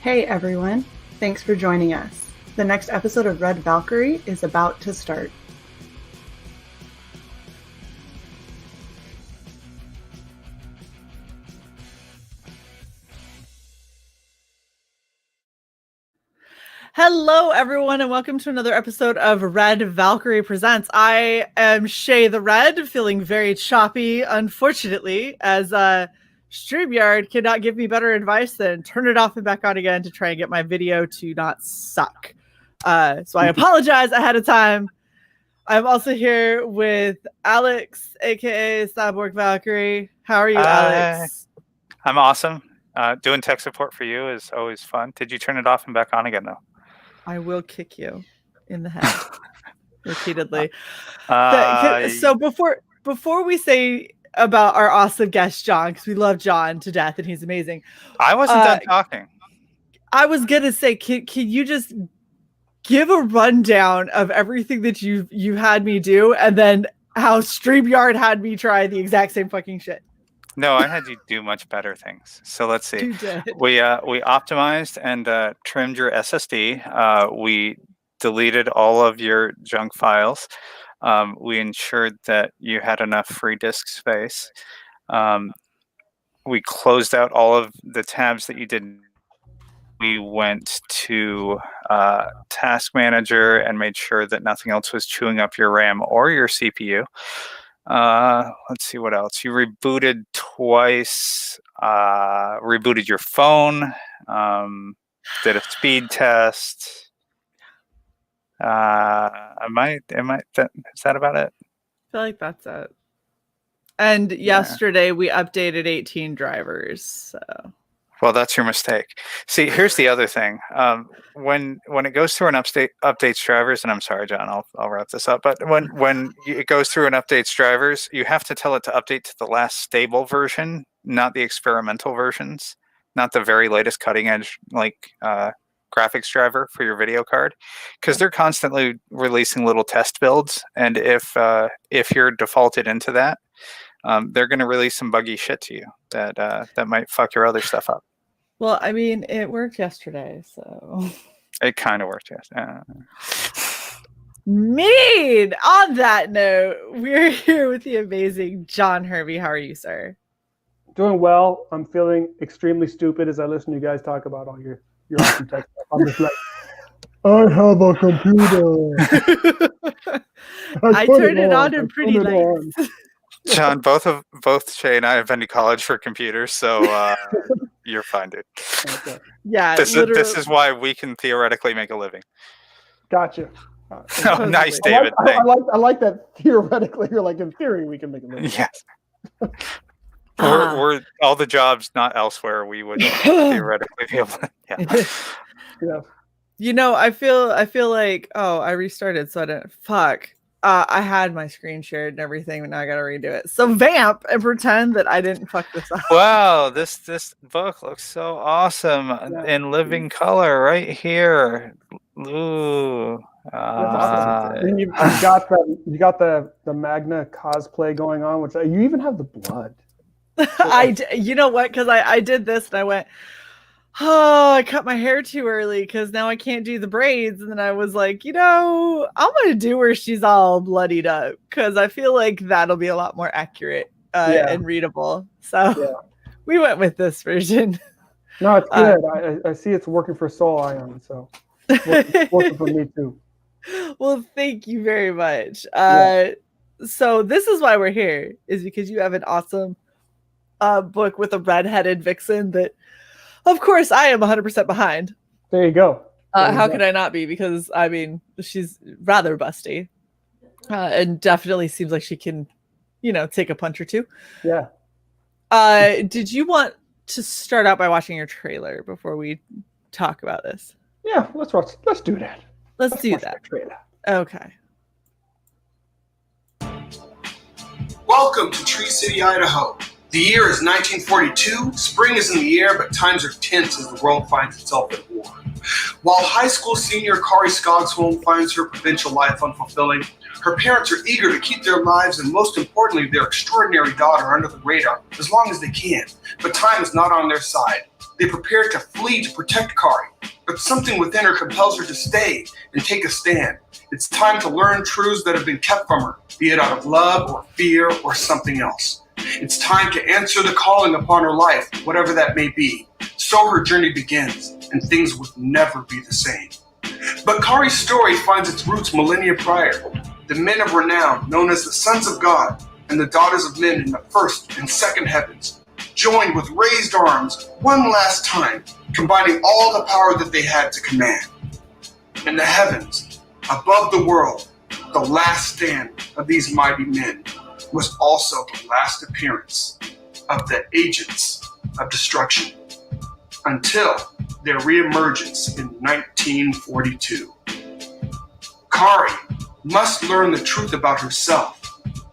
Hey everyone, thanks for joining us. The next episode of Red Valkyrie is about to start. Hello everyone and welcome to another episode of Red Valkyrie Presents. I am Shae the Red, feeling very choppy, unfortunately, as StreamYard cannot give me better advice than turn it off and back on again to try and get my video to not suck. So I apologize ahead of time. I'm also here with Alex, aka CY.borg Valkyrie. How are you, Alex? I'm awesome. Doing tech support for you is always fun. Did you turn it off and back on again, though? I will kick you in the head repeatedly. So before we say about our awesome guest John, because we love John to death and he's amazing. I wasn't done talking. I was gonna say, can you just give a rundown of everything that you had me do, and then how StreamYard had me try the exact same fucking shit? No, I had you do much better things. So let's see. We optimized and trimmed your SSD. We deleted all of your junk files. We ensured that you had enough free disk space. We closed out all of the tabs that you didn't. We went to Task Manager and made sure that nothing else was chewing up your RAM or your CPU. Let's see what else. You rebooted twice, rebooted your phone, did a speed test. Is that about it? I feel like that's it. And yesterday we updated 18 drivers. So. Well, that's your mistake. See, here's the other thing. When it goes through an updates drivers, and I'm sorry, John, I'll wrap this up. But when it goes through and updates drivers, you have to tell it to update to the last stable version, not the experimental versions, not the very latest cutting edge graphics driver for your video card, because they're constantly releasing little test builds, and if you're defaulted into that, they're going to release some buggy shit to you that might fuck your other stuff up. Well, I mean, it worked yesterday, so... It kind of worked, yes. Mean! On that note, we're here with the amazing John Hervey. How are you, sir? Doing well. I'm feeling extremely stupid as I listen to you guys talk about all your awesome tech stuff. I'm just like, I have a computer. I turned it on in pretty lights. John, both Shae and I have been to college for computers, so you're fine, dude. Okay. Yeah, this is why we can theoretically make a living. Gotcha. Oh, nice, David. I like that theoretically. You're like, in theory, we can make a living. Yes. We're all the jobs not elsewhere. We would theoretically be able to. Yeah. Yeah. You know, I feel like I restarted, so I didn't. Fuck. I had my screen shared and everything, but now I gotta redo it. So vamp and pretend that I didn't fuck this up. Wow, this book looks so awesome in living color right here. Ooh. And you got the Magna cosplay going on, which you even have the blood. You know what? Because I did this and I went, I cut my hair too early because now I can't do the braids. And then I was like, I'm going to do where she's all bloodied up because I feel like that'll be a lot more accurate and readable. So we went with this version. No, it's good. I see it's working for Soul Iron, so working for me too. Well, thank you very much. So this is why we're here, is because you have an awesome book with a redheaded vixen that, of course, I am 100% behind. There you go. How could I not be? Because, I mean, she's rather busty. And definitely seems like she can, take a punch or two. Yeah. Did you want to start out by watching your trailer before we talk about this? Yeah, let's do that. Let's do that. Okay. Welcome to Tree City, Idaho. The year is 1942, spring is in the air, but times are tense as the world finds itself at war. While high school senior Kari Skogsholm finds her provincial life unfulfilling, Her parents are eager to keep their lives and, most importantly, their extraordinary daughter under the radar as long as they can. But time is not on their side. They prepare to flee to protect Kari, but something within her compels her to stay and take a stand. It's time to learn truths that have been kept from her, be it out of love or fear or something else. It's time to answer the calling upon her life, whatever that may be. So her journey begins, and things would never be the same. But Kari's story finds its roots millennia prior. The men of renown, known as the sons of God, and the daughters of men in the first and second heavens, joined with raised arms one last time, combining all the power that they had to command. In the heavens, above the world, the last stand of these mighty men was also the last appearance of the agents of destruction, until their reemergence in 1942. Kari must learn the truth about herself,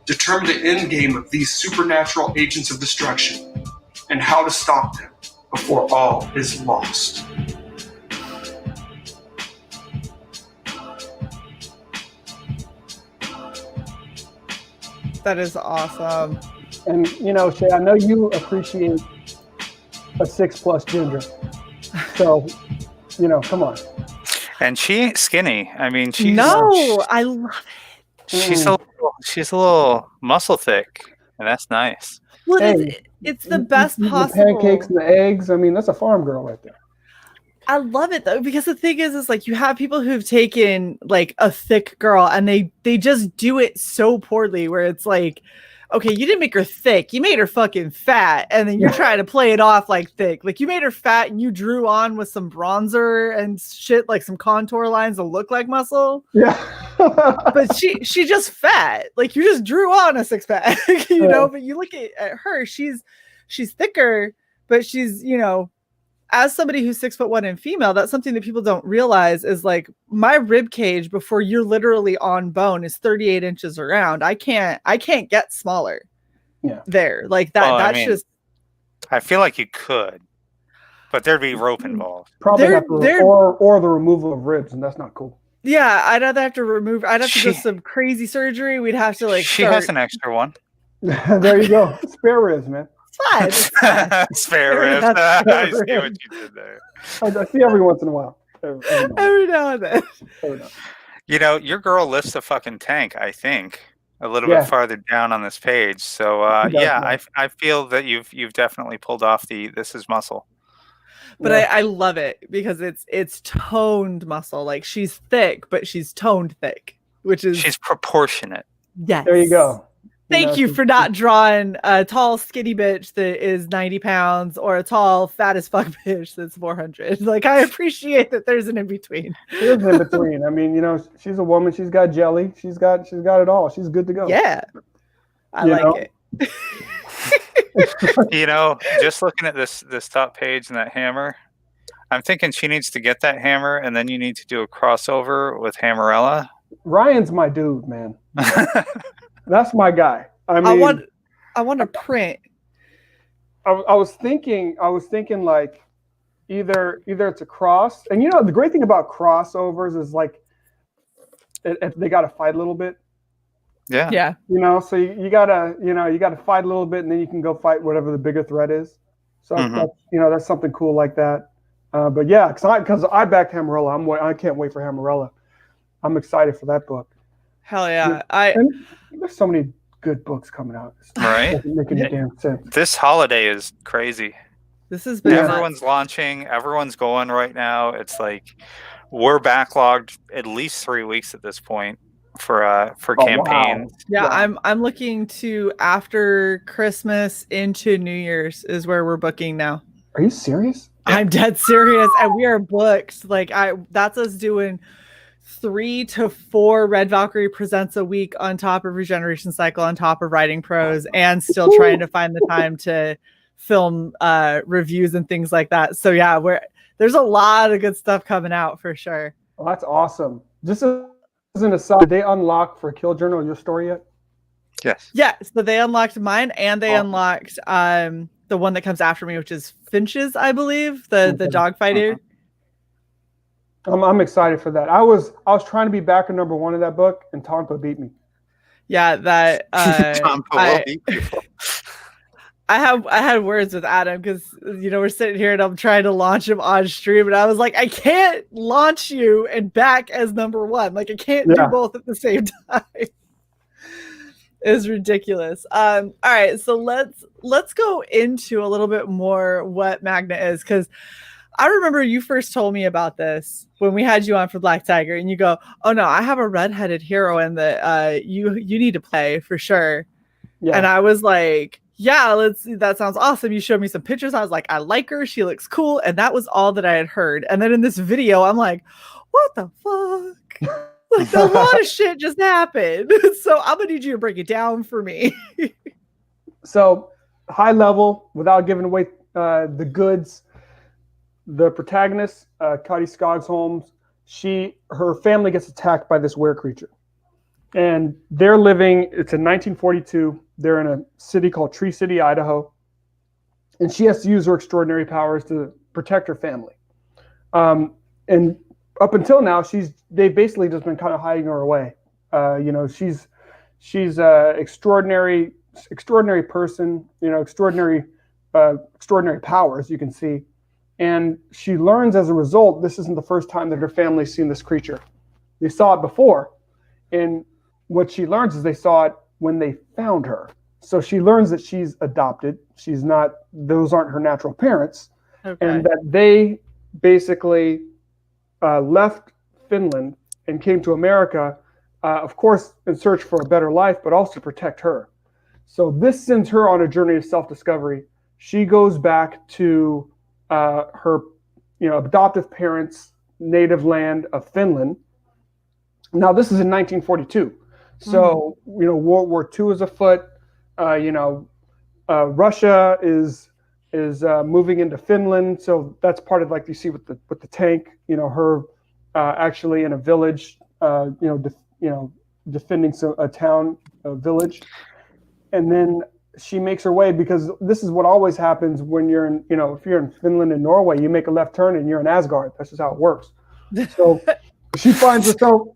determine the end game of these supernatural agents of destruction, and how to stop them before all is lost. That is awesome. And Shae, I know you appreciate a 6+ ginger. So, come on. And she ain't skinny. I mean, she's I love it. she's a little muscle thick, and that's nice. Well, Hey, it's the best the possible. pancakes and the eggs. I mean, that's a farm girl right there. I love it though, because the thing is like you have people who've taken like a thick girl and they just do it so poorly where it's like, okay, you didn't make her thick, you made her fucking fat, and then you're trying to play it off like thick. Like you made her fat and you drew on with some bronzer and shit, like some contour lines that look like muscle. Yeah. But she just fat. Like you just drew on a six pack, you know, but you look at her, she's thicker, but she's, as somebody who's 6'1" and female, that's something that people don't realize is like my rib cage before you're literally on bone is 38 inches around. I can't get smaller. Yeah. There. Like that. Well, that's just. I feel like you could, but there'd be rope involved. Probably or the removal of ribs, and that's not cool. Yeah, I'd have to do some crazy surgery. We'd have to like. She has an extra one. There you go. Spare ribs, man. It's fine. Spare ribs. I see what you did there. I see every once in a while. Every now and then. Your girl lifts a fucking tank, I think, a little bit farther down on this page. So I feel that you've definitely pulled off this is muscle. But I love it because it's toned muscle. Like she's thick, but she's toned thick, which is she's proportionate. Yes. There you go. Thank you for not drawing a tall, skinny bitch that is 90 pounds or a tall, fat as fuck bitch that's 400. Like, I appreciate that there's an in-between. There's an in-between. I mean, she's a woman. She's got jelly. She's got it all. She's good to go. Yeah. I like it. Just looking at this top page and that hammer, I'm thinking she needs to get that hammer, and then you need to do a crossover with Hammerella. Ryan's my dude, man. That's my guy. I mean, I want to print. I was thinking like either it's a cross, and the great thing about crossovers is like they got to fight a little bit. Yeah. So you gotta fight a little bit, and then you can go fight whatever the bigger threat is. So that's something cool like that. But yeah, because I backed Hammerella. I can't wait for Hammerella. I'm excited for that book. Hell yeah. And there's so many good books coming out. Right? Doesn't make any damn sense. This holiday is crazy. This has been everyone's launching, everyone's going right now. It's like we're backlogged at least 3 weeks at this point for campaigns. Wow. Yeah, I'm looking to after Christmas into New Year's is where we're booking now. Are you serious? Yeah. I'm dead serious, and we are booked. Like that's us doing 3 to 4 Red Valkyrie presents a week on top of Regeneration Cycle, on top of writing prose, and still trying to find the time to film reviews and things like that. So yeah, there's a lot of good stuff coming out for sure. Well, that's awesome. Just as an aside, did they unlock for Kill Journal your story yet? Yes. Yeah, so they unlocked mine, and they unlocked the one that comes after me, which is Finch's, I believe, the dogfighter. I'm excited for that. I was trying to be back in #1 of that book, and Tonpa beat me. Yeah, that Tom will beat you. I had words with Adam because we're sitting here and I'm trying to launch him on stream, and I was like, I can't launch you and back as #1. Like I can't do both at the same time. It's ridiculous. All right, so let's go into a little bit more what Magna is, because I remember you first told me about this when we had you on for Black Tiger, and you go, "Oh no, I have a redheaded heroine that you need to play for sure." Yeah. And I was like, "Yeah, let's see. That sounds awesome." You showed me some pictures. I was like, "I like her. She looks cool." And that was all that I had heard. And then in this video, I'm like, "What the fuck?" Like a lot of shit just happened. So I'm gonna need you to break it down for me. So high level, without giving away the goods. The protagonist, Cuddy Skogsholm, her family gets attacked by this were creature. And they're living, it's in 1942, they're in a city called Tree City, Idaho. And she has to use her extraordinary powers to protect her family. And up until now, they've basically just been kind of hiding her away. She's an extraordinary person, extraordinary powers, you can see. And she learns as a result, this isn't the first time that her family's seen this creature. They saw it before. And what she learns is they saw it when they found her. So she learns that she's adopted. Those aren't her natural parents. Okay. And that they basically left Finland and came to America, of course, in search for a better life, but also to protect her. So this sends her on a journey of self-discovery. She goes back to her adoptive parents' native land of Finland. Now this is in 1942, so World War II is afoot. Russia is moving into Finland, so that's part of, like you see with the tank. Her actually in a village, defending a town, a village, and then she makes her way, because this is what always happens when you're in, if you're in Finland and Norway, you make a left turn and you're in Asgard. That's just how it works. So she finds herself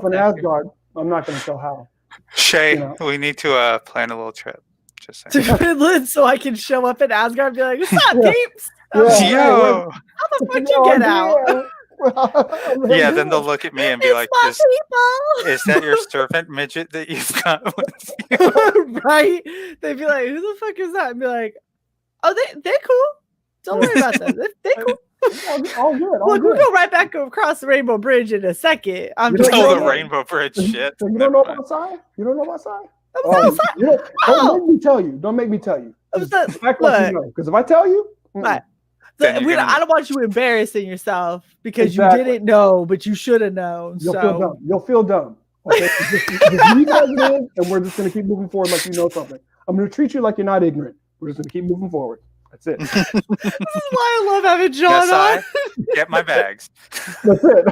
in Asgard. I'm not going to tell how. Shae, we need to plan a little trip. Just saying. To Finland, so I can show up in Asgard and be like, "What's up, peeps? Yo, how the fuck you get out?" Yeah, then they'll look at me and be like, is that your servant midget that you've got with you? Right? They'd be like, "Who the fuck is that?" And be like, "Oh, they're cool. Don't worry about them. They're cool." All good. Look, we'll go right back across the Rainbow Bridge in a second. I'm just the Rainbow Bridge shit. You don't know about Psy? You don't know about Psy? Don't make me tell you. Don't make me tell you. Act like you know. Because if I tell you, right. I don't want you embarrassing yourself because you didn't know, but you should have known. You'll feel dumb. Okay? just leave as it is, and we're just going to keep moving forward like you know something. I'm going to treat you like you're not ignorant. We're just going to keep moving forward. That's it. This is why I love having John on. Get my bags. That's it.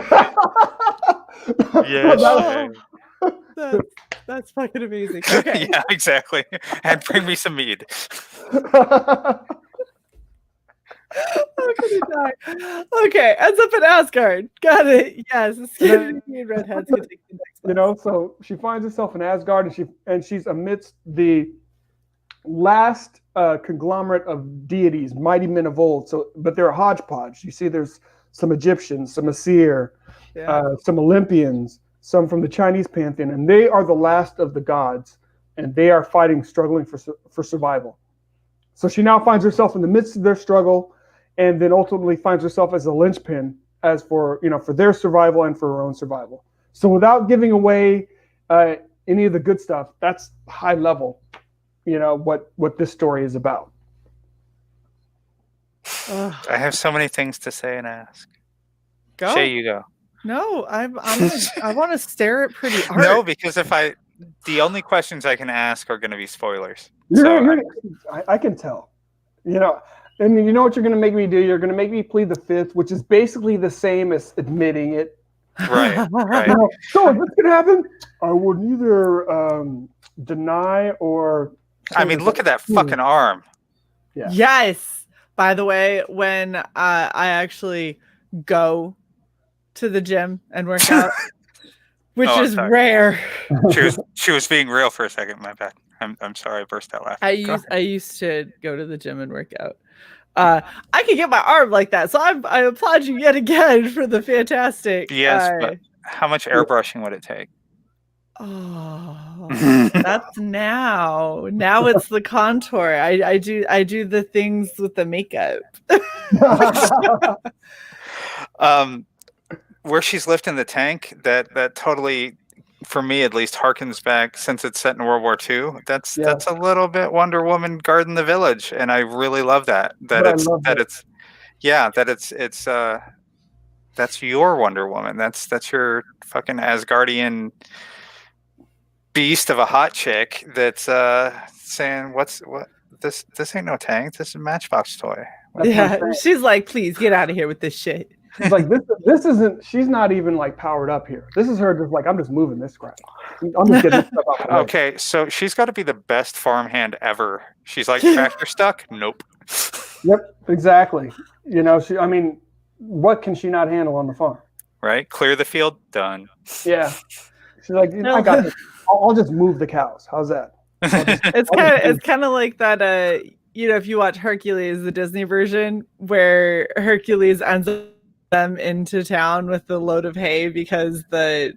Yeah. That's fucking amazing. Okay. Yeah, exactly. And bring me some mead. Okay, ends up in Asgard. Got it. Yes, skinny and redheads can take the next. So she finds herself in Asgard, and she's amidst the last conglomerate of deities, mighty men of old. But they're a hodgepodge. You see, there's some Egyptians, some Asir, some Olympians, some from the Chinese pantheon, and they are the last of the gods, and they are struggling for survival. So she now finds herself in the midst of their struggle, and then ultimately finds herself as a linchpin for their survival and for her own survival. So without giving away any of the good stuff, that's high level, what this story is about. I have so many things to say and ask. Go. Shae, you go. No, I want to stare at pretty art. No, because the only questions I can ask are going to be spoilers. I can tell. And you know what you're going to make me do? You're going to make me plead the fifth, which is basically the same as admitting it. Right. So if this could happen, I would neither deny or... I mean, look at that fucking arm. Yeah. Yes. By the way, when I actually go to the gym and work out, which Oh, is sorry. rare. She was being real for a second. My bad. I'm sorry. I burst out laughing. I used to go to the gym and work out. I can get my arm like that, so I applaud you yet again for the fantastic. Yes, but how much airbrushing would it take? Oh, that's now. Now it's the contour. I do the things with the makeup. Where she's lifting the tank, that totally, for me at least, harkens back, since it's set in World War II. That's a little bit Wonder Woman guarding the village, and I really love that. That's your Wonder Woman. That's your fucking Asgardian beast of a hot chick that's saying, what this ain't no tank, this is a Matchbox toy. She's like, please get out of here with this shit. She's like, this isn't, she's not even like powered up here. This is her just like, I'm just moving this crap. I'm just getting this stuff out the way. Okay, so she's got to be the best farmhand ever. She's like, tractor stuck? Nope. Yep, exactly. You know, I mean, what can she not handle on the farm? Right? Clear the field, done. Yeah. She's like, I got this. I'll just move the cows. How's that? It's kind of like that. If you watch Hercules, the Disney version, where Hercules ends up them into town with the load of hay because the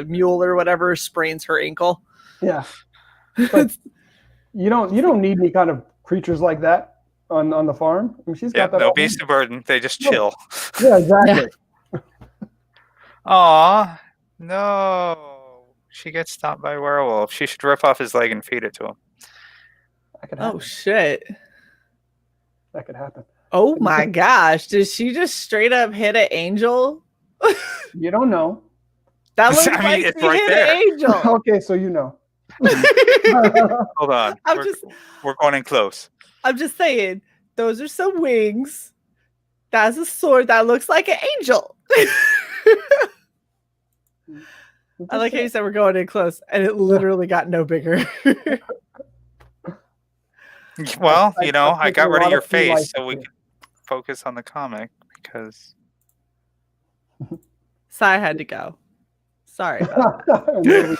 mule or whatever sprains her ankle. Yeah. Like, you don't need any kind of creatures like that on the farm. I mean, she's got that. No beast of burden. They just chill. Yeah, exactly. Aw, no. She gets stopped by a werewolf. She should rip off his leg and feed it to him. Oh shit. That could happen. Oh my gosh. Did she just straight up hit an angel? You don't know. That looks like it's she right hit there. an angel. Okay, so you know. Hold on. We're going in close. I'm just saying, those are some wings. That's a sword that looks like an angel. I like how you said we're going in close, and it literally got no bigger. Well, I got rid of your face so we can focus on the comic because Sai had to go. Sorry about that.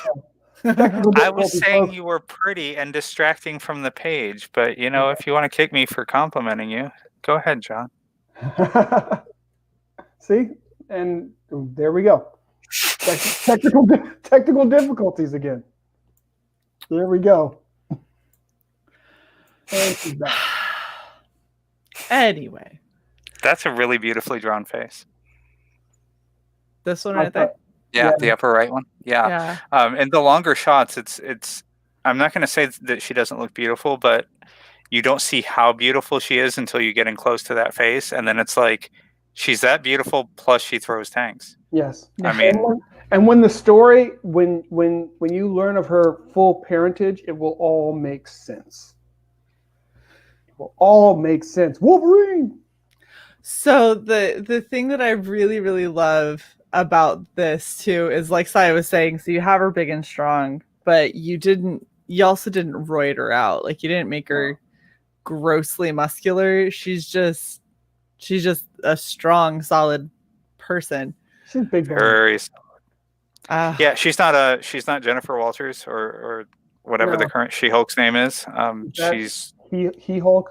I was saying you were pretty and distracting from the page, but if you want to kick me for complimenting you, go ahead, John. See, and there we go. Technical difficulties again. There we go. And she's back. Anyway, that's a really beautifully drawn face. This one right there. Yeah, the upper right one. Yeah. And the longer shots, it's. I'm not going to say that she doesn't look beautiful, but you don't see how beautiful she is until you get in close to that face, and then it's like she's that beautiful. Plus, she throws tanks. Yes. I mean, and when the story, when you learn of her full parentage, it will all make sense. It will all make sense. Wolverine. So the thing that I really, really love about this too is, like Sai was saying, so you have her big and strong, but you also didn't roid her out. Like, you didn't make her grossly muscular. She's just a strong, solid person. She's big. Very solid. Yeah, she's not Jennifer Walters or whatever the current She-Hulk's name is. She's He-Hulk.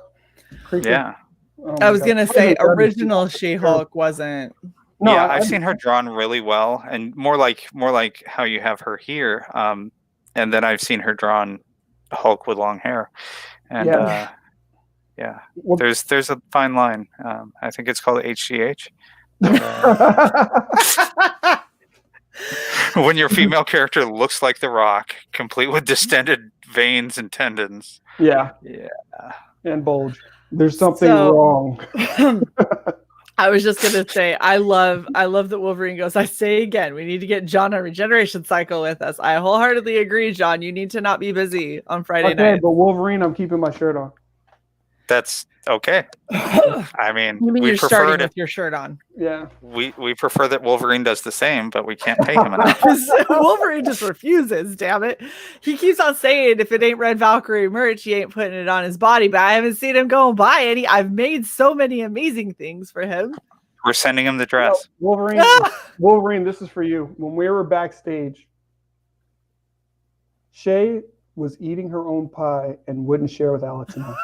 Yeah. Oh I was God. gonna say original She-Hulk wasn't. No, yeah, I've seen her drawn really well, and more like how you have her here. And then I've seen her drawn Hulk with long hair, and well, there's a fine line. I think it's called HGH. When your female character looks like The Rock, complete with distended veins and tendons. Yeah. And bulge. There's something wrong. I was just gonna say, I love that Wolverine goes, I say again, we need to get John on Regeneration Cycle with us. I wholeheartedly agree, John. You need to not be busy on Friday night. But Wolverine, I'm keeping my shirt on. That's okay. I mean, you mean we you're prefer starting with your shirt on? Yeah. We prefer that Wolverine does the same, but we can't pay him enough. Wolverine just refuses, damn it. He keeps on saying if it ain't Red Valkyrie merch, he ain't putting it on his body, but I haven't seen him go and buy any. I've made so many amazing things for him. We're sending him the dress. Wolverine, this is for you. When we were backstage, Shae was eating her own pie and wouldn't share with Alex and I.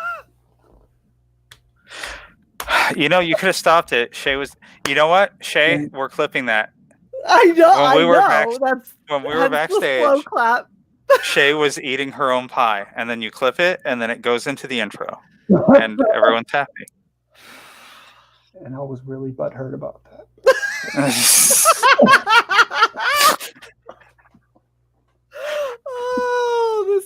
You know, you could have stopped it. Shae was. You know what, Shae? We're clipping that. I know. When we were That's backstage, slow clap. Shae was eating her own pie, and then you clip it, and then it goes into the intro, and everyone's happy. And I was really butthurt about that. Oh,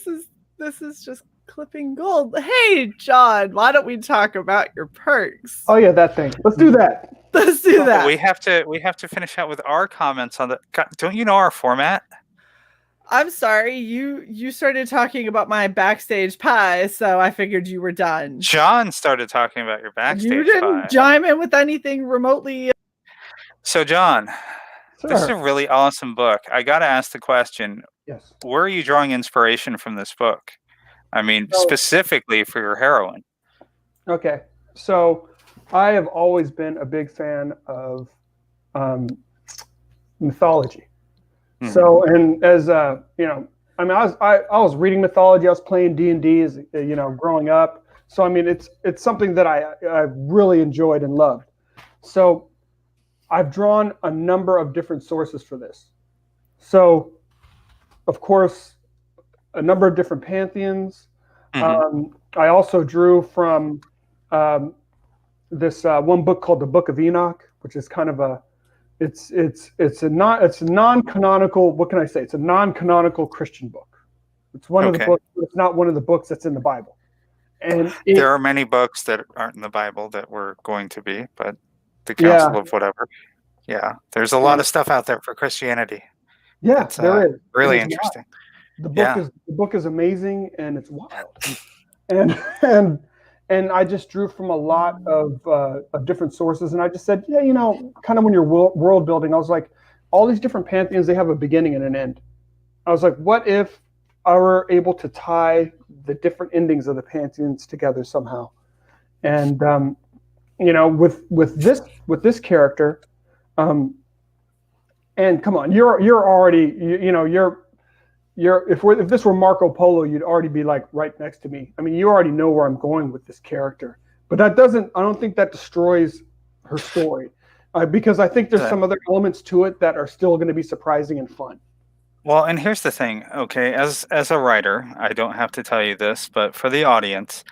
this is just clipping gold. Hey, John, why don't we talk about your perks? Oh yeah, that thing. Let's do that. Let's do that. We have to finish out with our comments on the. Don't you know our format? I'm sorry, you started talking about my backstage pie, so I figured you were done. John started talking about your backstage pie. You didn't chime in with anything remotely. So, John, this is a really awesome book. I got to ask the question. Yes. Where are you drawing inspiration from this book? I mean, specifically for your heroine. Okay. So, I have always been a big fan of mythology. Mm-hmm. So, and as you know, I mean, I was reading mythology. I was playing D&D as growing up. So, I mean, it's something that I really enjoyed and loved. So, I've drawn a number of different sources for this. So, of course, a number of different pantheons. Mm-hmm. I also drew from this one book called the Book of Enoch, which is kind of a it's a non-canonical. What can I say? It's a non-canonical Christian book. It's one of the books. It's not one of the books that's in the Bible. And there are many books that aren't in the Bible that were going to be, but the Council of whatever. Yeah, there's a lot of stuff out there for Christianity. Yeah, there is. Really interesting. The book is amazing and it's wild. And I just drew from a lot of different sources, and I just said, kind of when you're world building, I was like, all these different pantheons, they have a beginning and an end. I was like, what if I were able to tie the different endings of the pantheons together somehow? And with this character, and come on, you're already if this were Marco Polo, you'd already be like right next to me. I mean, you already know where I'm going with this character, but I don't think that destroys her story, because I think there's some other elements to it that are still going to be surprising and fun. Well, and here's the thing, okay, as a writer, I don't have to tell you this, but for the audience,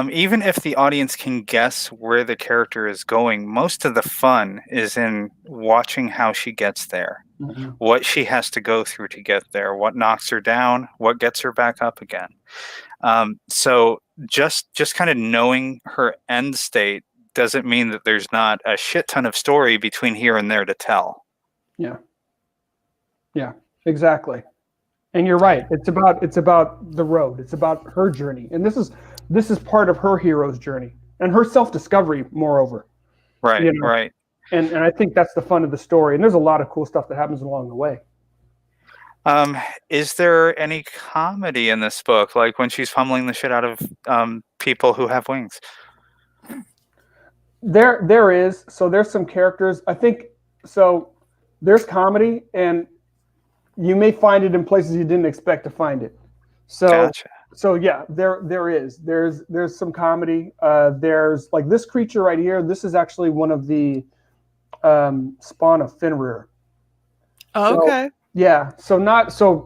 even if the audience can guess where the character is going, most of the fun is in watching how she gets there. Mm-hmm. What she has to go through to get there, what knocks her down, what gets her back up again. So just kind of knowing her end state doesn't mean that there's not a shit ton of story between here and there to tell. Yeah, exactly. And you're right. It's about the road. It's about her journey, and this is part of her hero's journey and her self-discovery. Moreover, right, right. And I think that's the fun of the story. And there's a lot of cool stuff that happens along the way. Is there any comedy in this book, like when she's pummeling the shit out of people who have wings? There is. So there's some characters. I think so. There's comedy, and you may find it in places you didn't expect to find it. So, gotcha. So yeah, there is. There's some comedy. There's like this creature right here. This is actually one of the spawn of Fenrir. Oh, okay. Yeah. So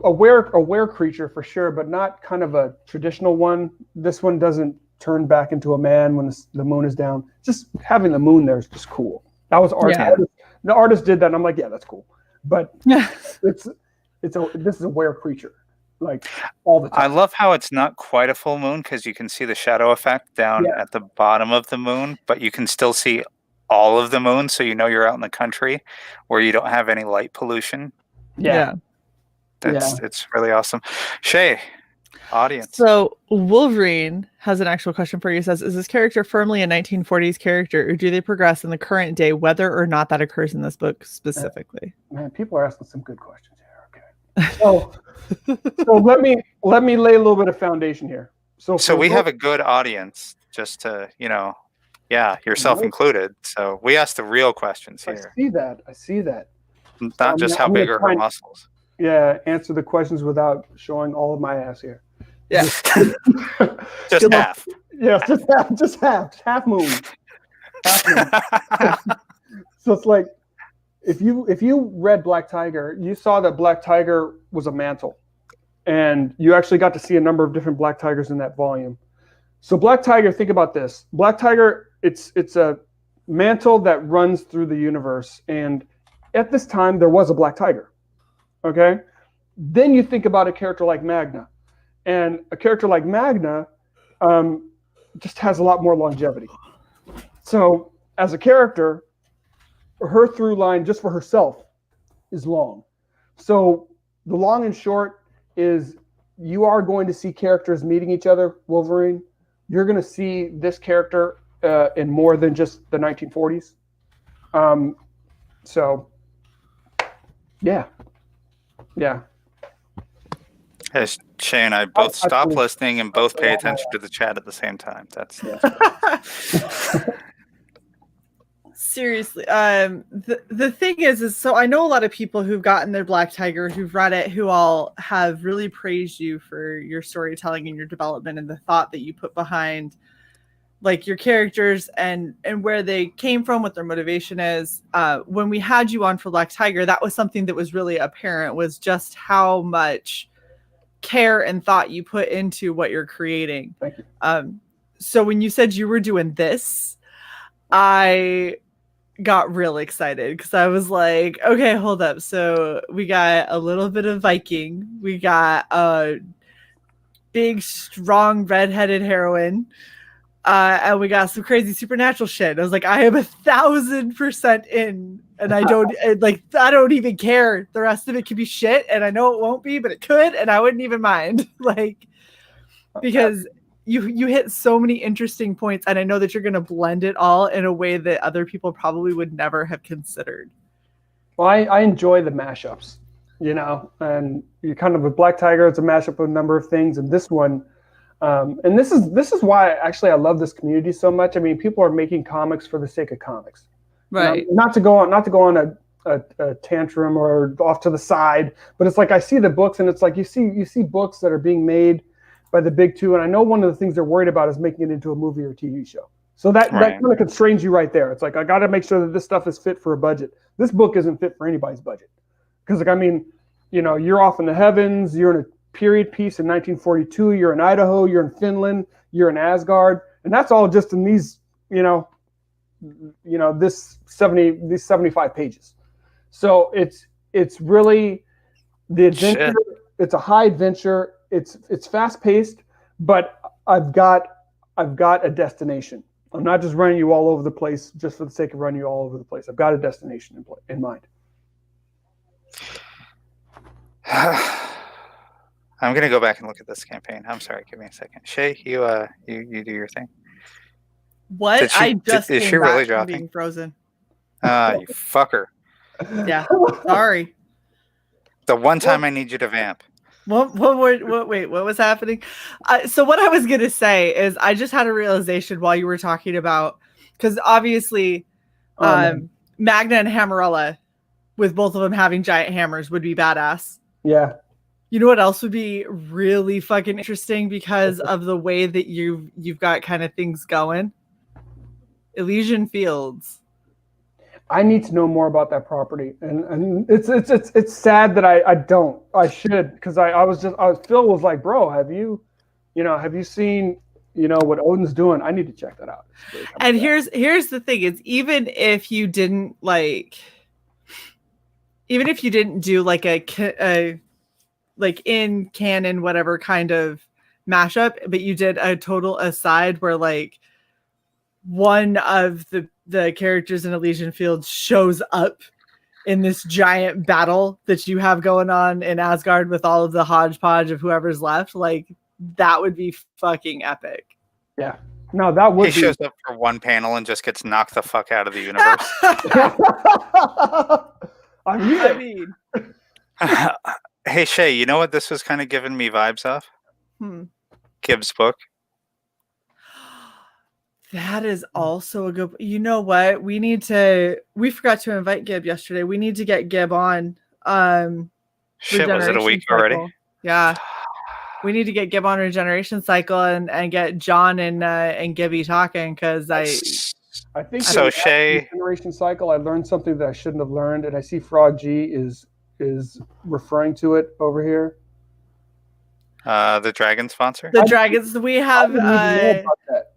a were creature for sure, but not kind of a traditional one. This one doesn't turn back into a man when the moon is down. Just having the moon there is just cool. That was art. Yeah. The artist did that, and I'm like, yeah, that's cool. But this is a were creature, like all the time. I love how it's not quite a full moon because you can see the shadow effect down at the bottom of the moon, but you can still see all of the moon, so you're out in the country where you don't have any light pollution. Yeah. It's really awesome. Shae, audience. So Wolverine has an actual question for you. It says, is this character firmly a 1940s character, or do they progress in the current day, whether or not that occurs in this book specifically? Man, people are asking some good questions here. Okay. So let me lay a little bit of foundation here. So we have a good audience, just to Yeah, yourself Right. included. So we ask the real questions I here, see that. not just how I'm gonna big are try her and- muscles. Yeah, answer the questions without showing all of my ass here. Yeah. Just Good luck. half. Yeah, just half moon. Half moon. So it's like if you read Black Tiger, you saw that Black Tiger was a mantle, and you actually got to see a number of different Black Tigers in that volume. So Black Tiger, think about this. Black Tiger, it's a mantle that runs through the universe, and at this time there was a Black Tiger. Okay, then you think about a character like Magna, and a character like Magna just has a lot more longevity. So as a character, her through line just for herself is long. So the long and short is you are going to see characters meeting each other. Wolverine, you're going to see this character in more than just the 1940s. So yeah. As Shae and I both stop Absolutely. listening and both pay attention to the chat at the same time. That's Seriously, the thing is so I know a lot of people who've gotten their Black Tiger, who've read it, who all have really praised you for your storytelling and your development and the thought that you put behind like your characters and where they came from, what their motivation is. When we had you on for Black Tiger, that was something that was really apparent, was just how much care and thought you put into what you're creating. Thank you. So when you said you were doing this, I got real excited because I was like, okay, hold up. So we got a little bit of Viking. We got a big, strong, redheaded heroine. And we got some crazy supernatural shit. I was like, I am 1,000% in, and I don't even care. The rest of it could be shit, and I know it won't be, but it could, and I wouldn't even mind. Like, because you hit so many interesting points, and I know that you're going to blend it all in a way that other people probably would never have considered. Well, I enjoy the mashups, and you kind of with Black Tiger, it's a mashup of a number of things, and this one. And this is why actually I love this community so much. I mean, people are making comics for the sake of comics, Right? Not to go on a tantrum or off to the side, but it's like I see the books, and it's like you see books that are being made by the big two, and I know one of the things they're worried about is making it into a movie or a TV show. So that kind of constrains you right there. It's like I got to make sure that this stuff is fit for a budget. This book isn't fit for anybody's budget because, like, I mean, you're off in the heavens, you're in a period piece in 1942, you're in Idaho, you're in Finland, you're in Asgard, and that's all just in these these 75 pages. So it's really the adventure. Shit. It's a high adventure. It's fast paced, but I've got a destination. I'm not just running you all over the place just for the sake of running you all over the place. I've got a destination in mind. I'm gonna go back and look at this campaign. I'm sorry, give me a second. Shae, you do your thing. What? Is she came really back from dropping? being frozen. You fucker. Yeah. Sorry. The one time I need you to vamp. Wait, what was happening? So what I was going to say is I just had a realization while you were talking about, because obviously Magna and Hammerella, with both of them having giant hammers, would be badass. Yeah. You know what else would be really fucking interesting because of the way that you've got kind of things going? Elysian Fields. I need to know more about that property, and it's sad that I don't. I should, because Phil was like, bro, have you seen what Odin's doing? I need to check that out. And here's the thing: is even if you didn't do like a like in canon whatever kind of mashup, but you did a total aside where like one of the characters in Elysian Fields shows up in this giant battle that you have going on in Asgard with all of the hodgepodge of whoever's left, like that would be fucking epic. Yeah. No, that would He shows up for one panel and just gets knocked the fuck out of the universe. I mean, hey Shae, you know what this was kind of giving me vibes of? Gibbs' book. That is also a good. You know what? We forgot to invite Gib yesterday. We need to get Gib on. Shit, was it a week Regeneration already? Cycle. Yeah. We need to get Gib on Regeneration Cycle and get John and Gibby talking, because I think so in Shae Regeneration Cycle, I learned something that I shouldn't have learned, and I see Frog G is referring to it over here. The dragon sponsor. The dragons. We have I didn't even know about that.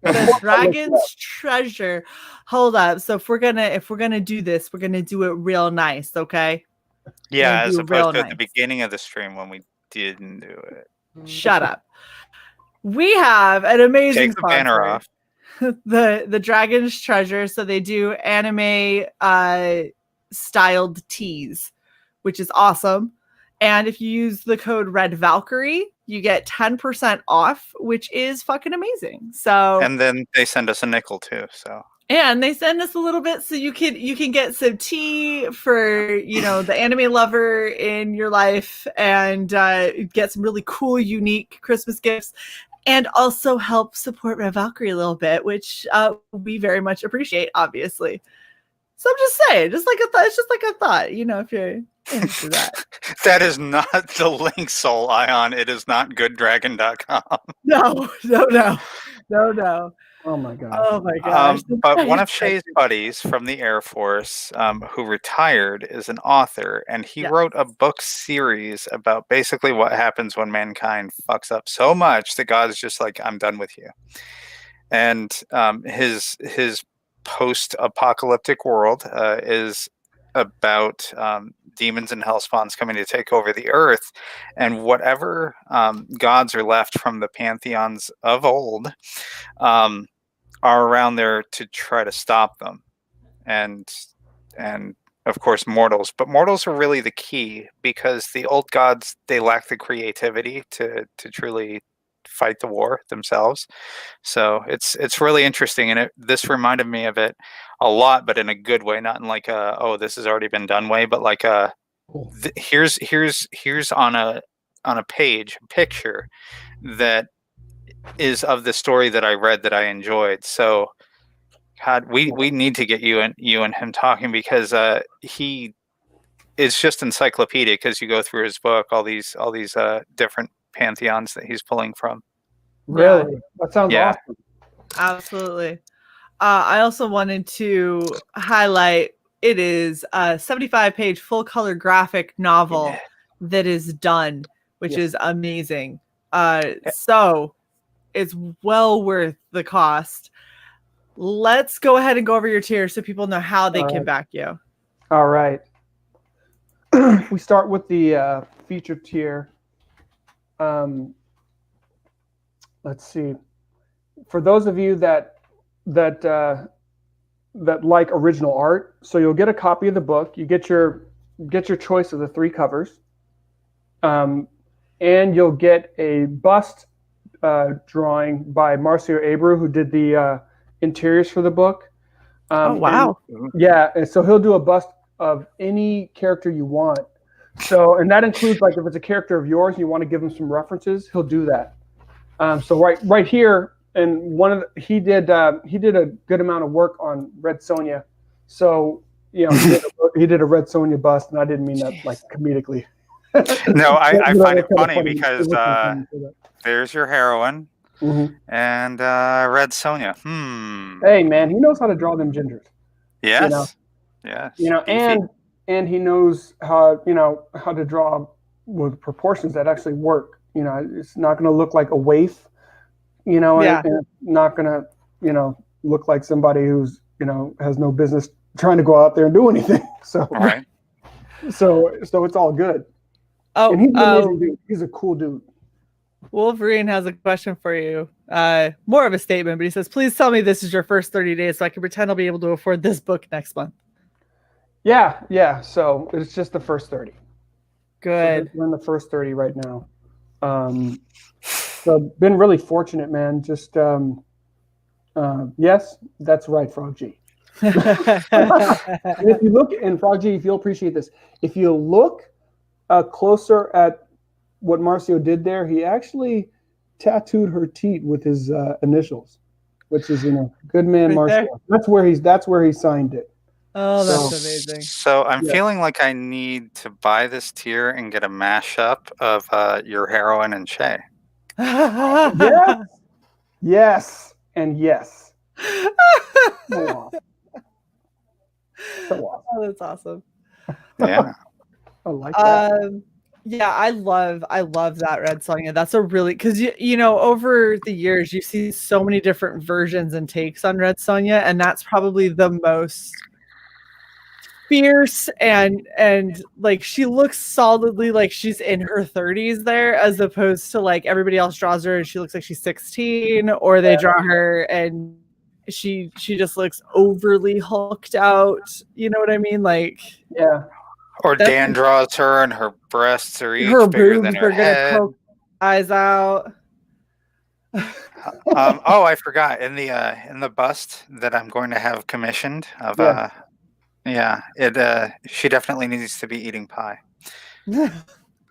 the dragon's treasure. Hold up. So if we're gonna do this, we're gonna do it real nice, okay? Yeah, as opposed to nice. at the beginning of the stream when we didn't do it. Shut up. We have an amazing Take the banner off. the dragon's treasure. So they do anime styled teas, which is awesome. And if you use the code Red Valkyrie, you get 10% off, which is fucking amazing. So, and then they send us a nickel too. So, and they send us a little bit, so you can get some tea for the anime lover in your life, and get some really cool, unique Christmas gifts, and also help support Red Valkyrie a little bit, which we very much appreciate, obviously. So I'm just saying, just like a thought. It's just like a thought, if you're into that. That is not the link, Soul Ion. It is not gooddragon.com. No. Oh my god. Oh my gosh. But one of Shae's buddies from the Air Force, who retired, is an author, and he wrote a book series about basically what happens when mankind fucks up so much that God's just like, I'm done with you. And his post-apocalyptic world is about demons and hellspawns coming to take over the earth, and whatever gods are left from the pantheons of old are around there to try to stop them, and of course mortals. But mortals are really the key, because the old gods, they lack the creativity to truly fight the war themselves. So it's really interesting, and this reminded me of it a lot, but in a good way, not in like a this has already been done way, but like here's on a picture that is of the story that I read that I enjoyed. So God, we need to get you and him talking, because he is just encyclopedic as you go through his book, all these different pantheons that he's pulling from. Really? Yeah. That sounds awesome. Absolutely. I also wanted to highlight, it is a 75-page full color graphic novel that is done, which is amazing. So it's well worth the cost. Let's go ahead and go over your tiers so people know how they can back you. All right. We start with the feature tier. Let's see. For those of you that like original art, so you'll get a copy of the book. You get your choice of the 3 covers, and you'll get a bust drawing by Marcio Abreu, who did the interiors for the book. Oh wow! And so he'll do a bust of any character you want. So, and that includes, like, if it's a character of yours, you want to give him some references, he'll do that. So right here, and he did a good amount of work on Red Sonja. So he did a Red Sonja bust, and I didn't mean that like comedically. No, I find it funny because there's your heroine and Red Sonja. Hey man, he knows how to draw them gingers. Yes. Yeah. And he knows how to draw with proportions that actually work. It's not going to look like a waif, and it's not going to, look like somebody who's, has no business trying to go out there and do anything. So, right. So it's all good. Oh, and he's an amazing dude. He's a cool dude. Wolverine has a question for you. More of a statement, but he says, please tell me this is your first 30 days so I can pretend I'll be able to afford this book next month. Yeah. So it's just the first 30. Good. So we're in the first 30 right now. So been really fortunate, man. Just yes, that's right, Frog G. And if you look, and Frog G, if you'll appreciate this, if you look closer at what Marcio did there, he actually tattooed her teeth with his initials. which is good man Right there. Marcel. That's where he signed it. Oh, that's So- amazing. So I'm Yeah. feeling like I need to buy this tier and get a mashup of your heroine and Shae. Yeah. Yes, and yes. So awesome. So awesome. Oh, that's awesome. Yeah. I like that. Yeah, I love that Red Sonja. That's a really, because over the years you see so many different versions and takes on Red Sonja, and that's probably the most fierce and like she looks solidly like she's in her 30s there, as opposed to like everybody else draws her and she looks like she's 16, or they draw her and she just looks overly hulked out. You know what I mean? Like, Yeah. Or That's- Dan draws her and her breasts are each her bigger boobs than her are gonna head. poke eyes out. Oh, I forgot in the bust that I'm going to have commissioned of she definitely needs to be eating pie.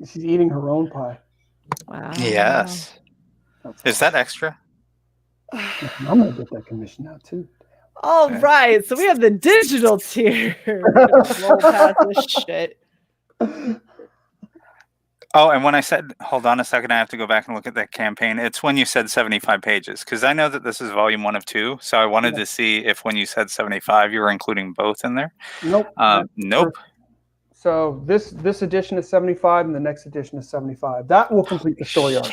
She's eating her own pie. Wow. Yes. Is that extra? I'm gonna get that commission now too. All right, so we have the digital tier. Roll past this shit. Oh, and when I said, hold on a second, I have to go back and look at that campaign. It's when you said 75 pages, because I know that this is volume 1 of 2. So I wanted to see if when you said 75, you were including both in there. Nope. Nope. So this edition is 75, and the next edition is 75. That will complete the story arc.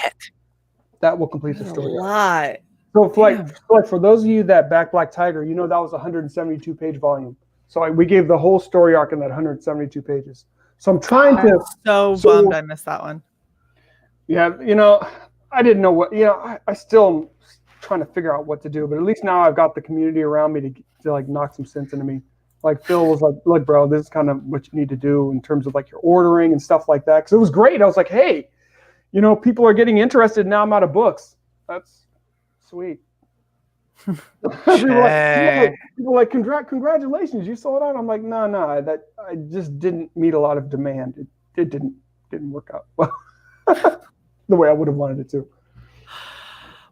That will complete the That's a story arc. lot. So for those of you that back Black Tiger, that was a 172 page volume. So we gave the whole story arc in that 172 pages. So I'm trying to. So bummed I missed that one. Yeah, I didn't know what. I still am trying to figure out what to do. But at least now I've got the community around me to like knock some sense into me. Like Phil was like, "Look, bro, this is kind of what you need to do in terms of like your ordering and stuff like that." Because it was great. I was like, "Hey, people are getting interested now. I'm out of books. That's sweet." People were like, congratulations, you sold out. I'm like, no, that I just didn't meet a lot of demand. It didn't work out well the way I would have wanted it to.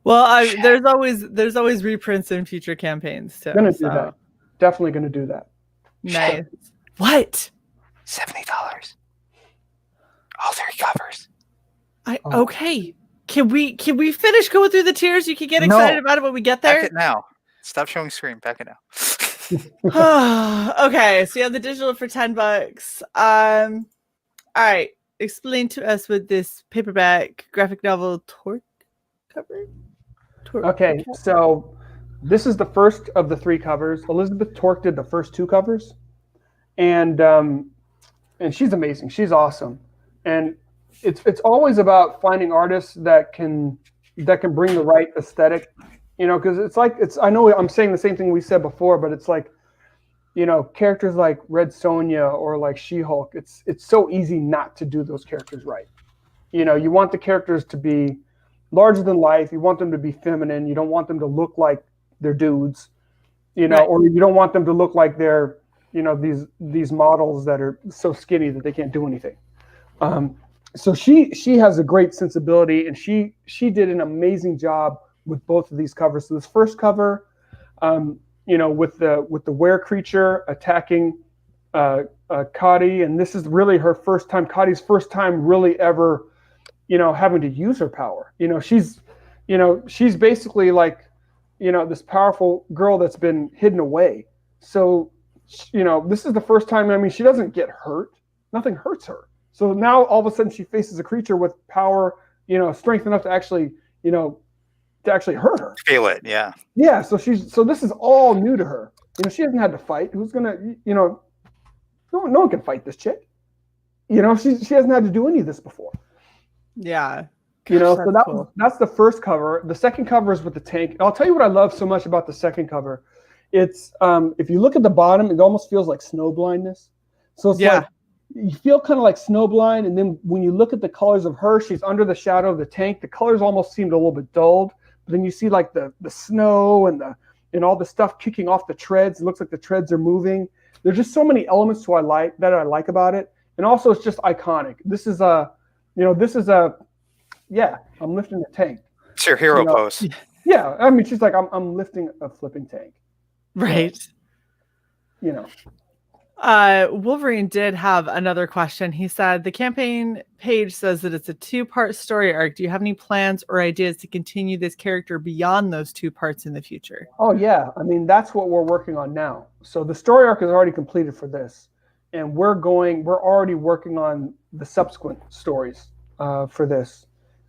Well, there's always reprints in future campaigns too. Gonna do that. Definitely gonna do that. Nice. What? $70. All 3 covers. Okay. Can we finish going through the tiers? You can get excited about it when we get there. Back it now. Stop showing screen. Back it now. Okay, so you have the digital for $10. All right. Explain to us what this paperback graphic novel Torque cover. Okay, so this is the first of the 3 covers. Elizabeth Torque did the first 2 covers, and she's amazing. She's awesome, and it's always about finding artists that can bring the right aesthetic, because I know I'm saying the same thing we said before, but it's like, characters like Red Sonja or like She-Hulk, it's so easy not to do those characters right. You want the characters to be larger than life. You want them to be feminine. You don't want them to look like they're dudes, Right. or you don't want them to look like they're, these models that are so skinny that they can't do anything. So she has a great sensibility, and she did an amazing job with both of these covers. So this first cover, with the were creature attacking Kadi, and this is really her first time, Kadi's first time really ever, having to use her power. She's basically like, this powerful girl that's been hidden away. So, this is the first time. I mean, she doesn't get hurt. Nothing hurts her. So now all of a sudden she faces a creature with power, strength enough to actually, hurt her. Feel it, yeah. Yeah. So this is all new to her. She hasn't had to fight. Who's gonna, no one can fight this chick. She hasn't had to do any of this before. Yeah. So that's the first cover. The second cover is with the tank. And I'll tell you what I love so much about the second cover. It's if you look at the bottom, it almost feels like snow blindness. So it's like you feel kind of like snowblind, and then when you look at the colors of her, she's under the shadow of the tank. The colors almost seemed a little bit dulled, but then you see like the snow and all the stuff kicking off the treads. It looks like the treads are moving. There's just so many elements that I like about it, and also it's just iconic. This is I'm lifting the tank. It's your hero pose. Yeah, I mean, she's like, I'm lifting a flipping tank. Right. So, you know. Wolverine did have another question. He said the campaign page says that it's a 2-part story arc. Do you have any plans or ideas to continue this character beyond those 2 parts in the future? Oh yeah, I mean that's what we're working on now. So the story arc is already completed for this, and we're already working on the subsequent stories for this,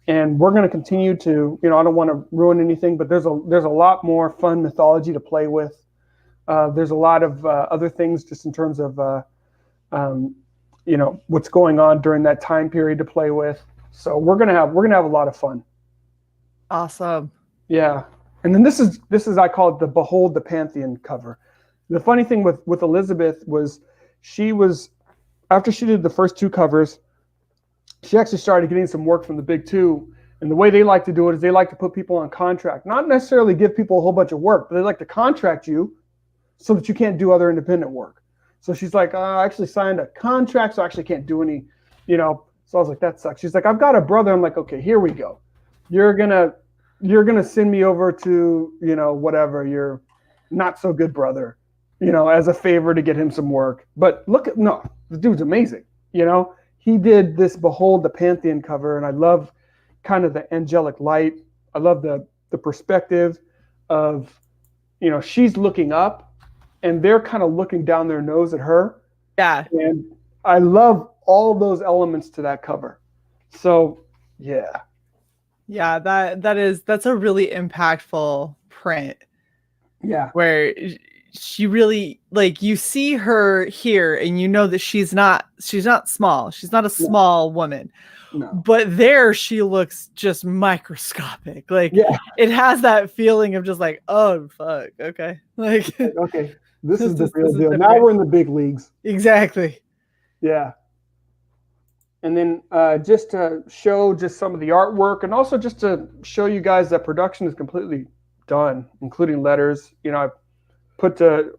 and we're going to continue to, I don't want to ruin anything, but there's a lot more fun mythology to play with. There's a lot of other things just in terms of, what's going on during that time period to play with. So we're gonna have a lot of fun. Awesome. Yeah, and then this is I call it the Behold the Pantheon cover. The funny thing with Elizabeth was after she did the first 2 covers, she actually started getting some work from the big 2. And the way they like to do it is they like to put people on contract, not necessarily give people a whole bunch of work, but they like to contract you so that you can't do other independent work. So she's like, I actually signed a contract, so I actually can't do any, So I was like, that sucks. She's like, I've got a brother. I'm like, okay, here we go. You're gonna send me over to, whatever, your not so good brother, as a favor to get him some work. But the dude's amazing. He did this Behold the Pantheon cover, and I love kind of the angelic light. I love the perspective of, she's looking up, and they're kind of looking down their nose at her. Yeah. And I love all those elements to that cover. So, yeah. Yeah, that's a really impactful print. Yeah. Where she really, like, you see her here and you know that she's not small. She's not a small woman. No. But there she looks just microscopic. Like, it has that feeling of just like, oh fuck, okay. Like, okay. This is the real deal. Now we're in the big leagues. Exactly. Yeah. And then just to show just some of the artwork, and also just to show you guys that production is completely done, including letters. I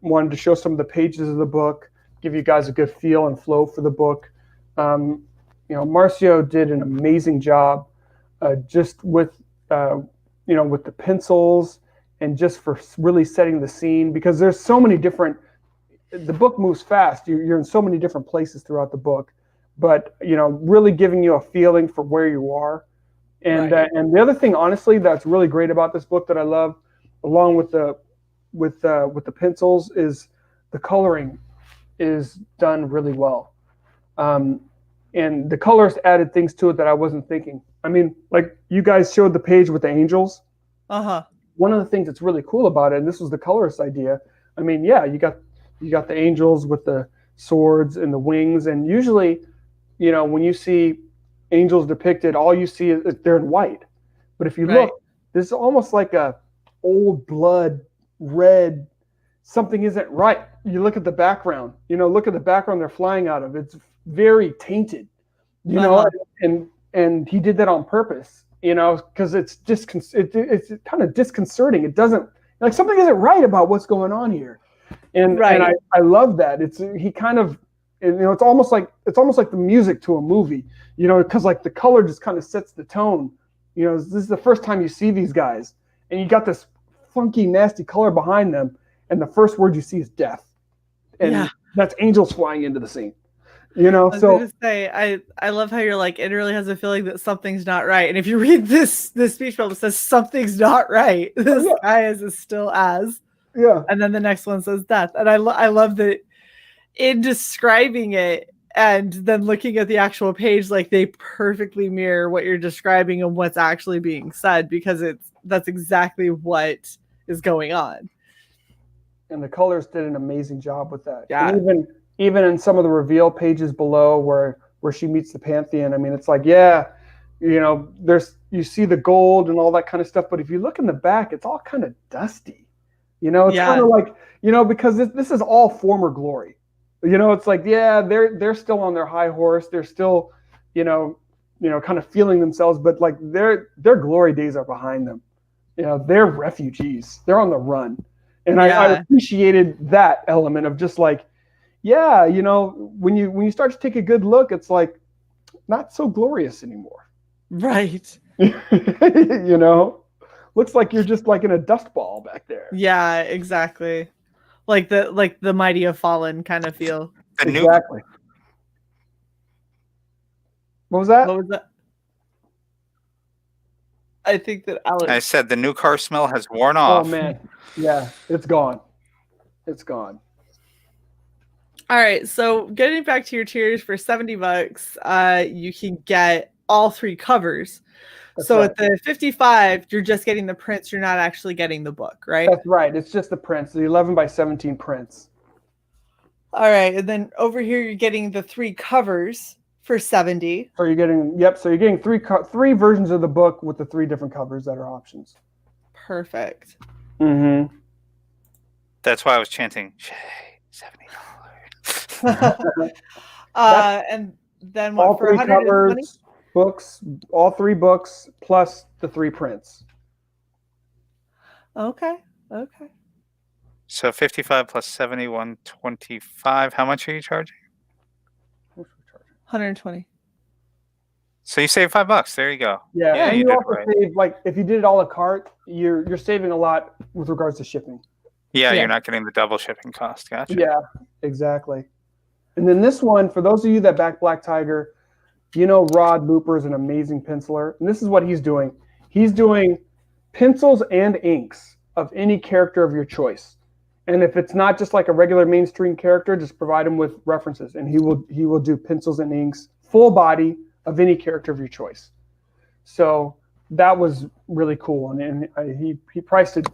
wanted to show some of the pages of the book, give you guys a good feel and flow for the book. Marcio did an amazing job just with the pencils, and just for really setting the scene, because there's so many different, the book moves fast. You're in so many different places throughout the book, but, really giving you a feeling for where you are. And right. And the other thing, honestly, that's really great about this book that I love, along with the pencils, is the coloring is done really well. And the colors added things to it that I wasn't thinking. I mean, like you guys showed the page with the angels. Uh-huh. One of the things that's really cool about it, and this was the colorist idea, I mean, yeah, you got the angels with the swords and the wings, and usually, when you see angels depicted, all you see is they're in white. But if you look, this is almost like a old blood red. Something isn't right. You look at the background. Look at the background they're flying out of. It's very tainted. And he did that on purpose. Because it's just it's kind of disconcerting. It doesn't, like, something isn't right about what's going on here. And I love that. It's almost like the music to a movie, because like the color just kind of sets the tone. This is the first time you see these guys, and you got this funky, nasty color behind them, and the first word you see is death, and that's angels flying into the scene. I was gonna say, I love how you're like, it really has a feeling that something's not right. And if you read this speech bubble, it says something's not right. This guy is as still as. Yeah. And then the next one says death. And I love that in describing it and then looking at the actual page, like, they perfectly mirror what you're describing and what's actually being said, because that's exactly what is going on. And the colors did an amazing job with that. Yeah. And even in some of the reveal pages below where she meets the Pantheon, I mean, it's like, you see the gold and all that kind of stuff, but if you look in the back, it's all kind of dusty. It's kind of like, because this is all former glory. It's like, they're still on their high horse. They're still, kind of feeling themselves, but like their glory days are behind them. They're refugees. They're on the run. And I appreciated that element of just like, when you start to take a good look, it's like not so glorious anymore. Right. looks like you're just like in a dust ball back there. Yeah, exactly. Like the Mighty Have Fallen kind of feel. Exactly. What was that? What was that? I think that Alex. I said the new car smell has worn off. Oh man, yeah, it's gone. It's gone. All right, so getting back to your tiers for $70, you can get all 3 covers. That's so right. at the 55, you're just getting the prints. You're not actually getting the book, right? That's right. It's just the prints, the 11 by 17 prints. All right, and then over here you're getting the 3 covers for $70. So you're getting So you're getting 3 versions of the book with the 3 different covers that are options. Perfect. Mm-hmm. That's why I was chanting, Shae, $70. And then what, all for 3 120? covers, books, all 3 books plus the 3 prints. Okay. So 55 plus 70, 125. How much are you charging? 120. So you save $5. There you go. Yeah, and you you did also right. save, like, if you did it a la carte, you're saving a lot with regards to shipping. Yeah, Yeah. you're not getting the double shipping cost. Gotcha. Yeah, exactly. And then this one, for those of you that back Black Tiger, you know Rod Looper is an amazing penciler. And this is what he's doing. He's doing pencils and inks of any character of your choice. And if it's not just like a regular mainstream character, just provide him with references. And he will do pencils and inks, full body of any character of your choice. So that was really cool. And he priced it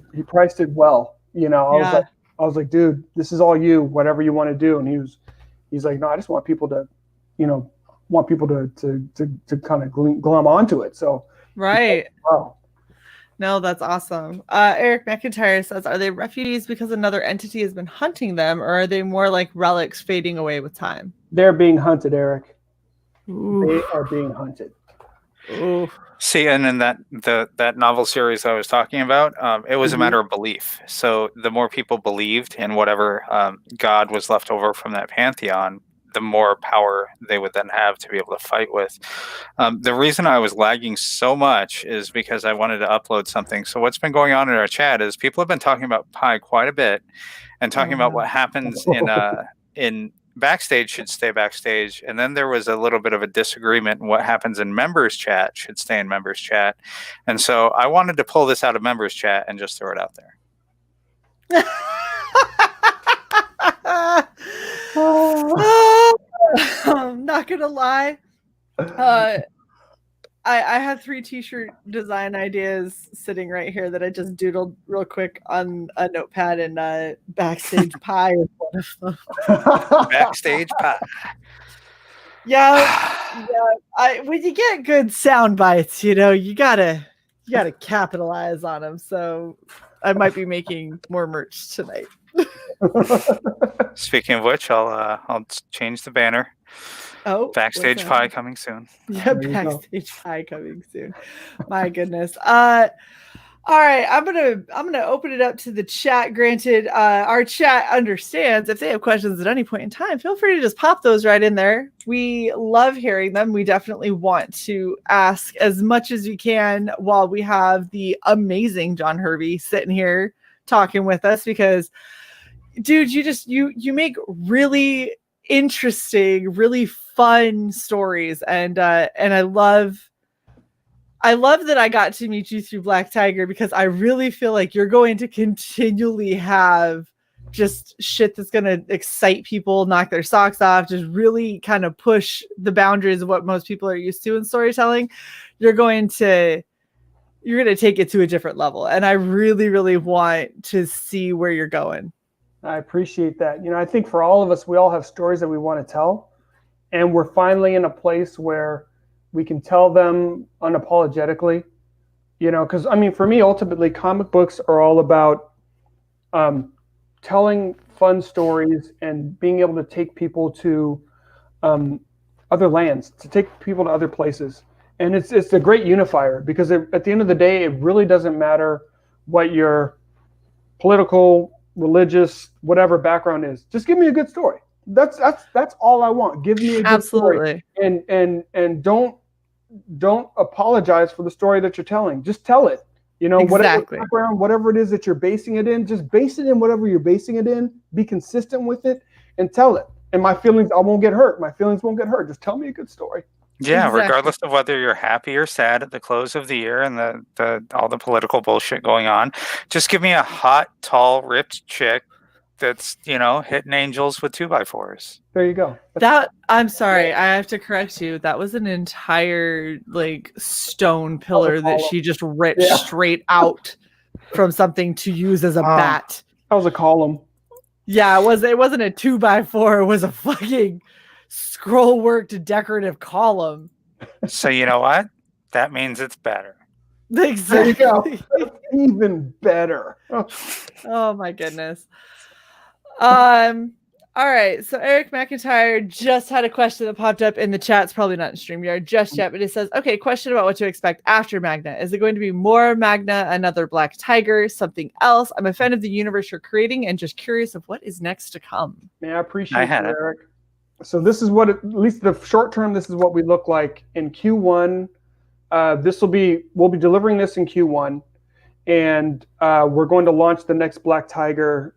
well. You know, I was like, dude, this is all you, whatever you want to do. And he's like, no, I just want people to, to kind of glom onto it. So Right. wow. No, that's awesome. Eric McIntyre says, are they refugees because another entity has been hunting them, or are they more like relics fading away with time? They're being hunted, Eric. Ooh. They are being hunted. Ooh. See, and in that novel series I was talking about, it was a matter of belief. So the more people believed in whatever god was left over from that pantheon, the more power they would then have to be able to fight with. The reason I was lagging so much is because I wanted to upload something. So what's been going on in our chat is people have been talking about Pi quite a bit and talking about what happens in backstage should stay backstage. And then there was a little bit of a disagreement in what happens in members chat should stay in members chat. And so I wanted to pull this out of members chat and just throw it out there. I'm not gonna lie. I have 3 t-shirt design ideas sitting right here that I just doodled real quick on a notepad, and backstage pie is one of them. Backstage pie. Yeah. When you get good sound bites, you gotta capitalize on them. So I might be making more merch tonight. Speaking of which, I'll change the banner. Oh, backstage pie coming soon. Yeah, backstage pie coming soon. My goodness. All right, I'm gonna open it up to the chat. Granted, our chat understands if they have questions at any point in time, feel free to just pop those right in there. We love hearing them. We definitely want to ask as much as we can while we have the amazing John Hervey sitting here talking with us, because dude, you make really interesting, really fun stories, and I love that I got to meet you through Black Tiger, because I really feel like you're going to continually have just shit that's going to excite people, knock their socks off, just really kind of push the boundaries of what most people are used to in storytelling. You're going to take it to a different level, and I really, really want to see where you're going. I appreciate that. I think for all of us, we all have stories that we want to tell, and we're finally in a place where we can tell them unapologetically, because for me, ultimately, comic books are all about telling fun stories and being able to take people to other lands, to take people to other places. And it's a great unifier, because at the end of the day, it really doesn't matter what your political, religious, whatever background is. Just give me a good story. That's all I want. Give me a good story. And don't apologize for the story that you're telling. Just tell it. You know, whatever Exactly. background, whatever it is that you're basing it in, just base it in whatever you're basing it in. Be consistent with it and tell it. And my feelings, I won't get hurt. My feelings won't get hurt. Just tell me a good story. Yeah, Exactly. regardless of whether you're happy or sad at the close of the year and the all the political bullshit going on, just give me a hot, tall, ripped chick that's, hitting angels with 2x4s. There you go. I'm sorry, I have to correct you. That was an entire stone pillar that she just ripped straight out from something to use as a bat. That was a column. Yeah, it wasn't a 2x4, it was a fucking scroll worked decorative column. So you know what? That means it's better. Exactly. There you go. That's even better. Oh my goodness. All right, so Eric McIntyre just had a question that popped up in the chat. It's probably not in StreamYard just yet, but it says, okay, question about what to expect after Magna. Is it going to be more Magna, another Black Tiger, something else? I'm a fan of the universe you're creating and just curious of what is next to come. Man, I appreciate that, Eric. So this is what, at least the short term, this is what we look like in Q1. We'll be delivering this in Q1, and we're going to launch the next Black Tiger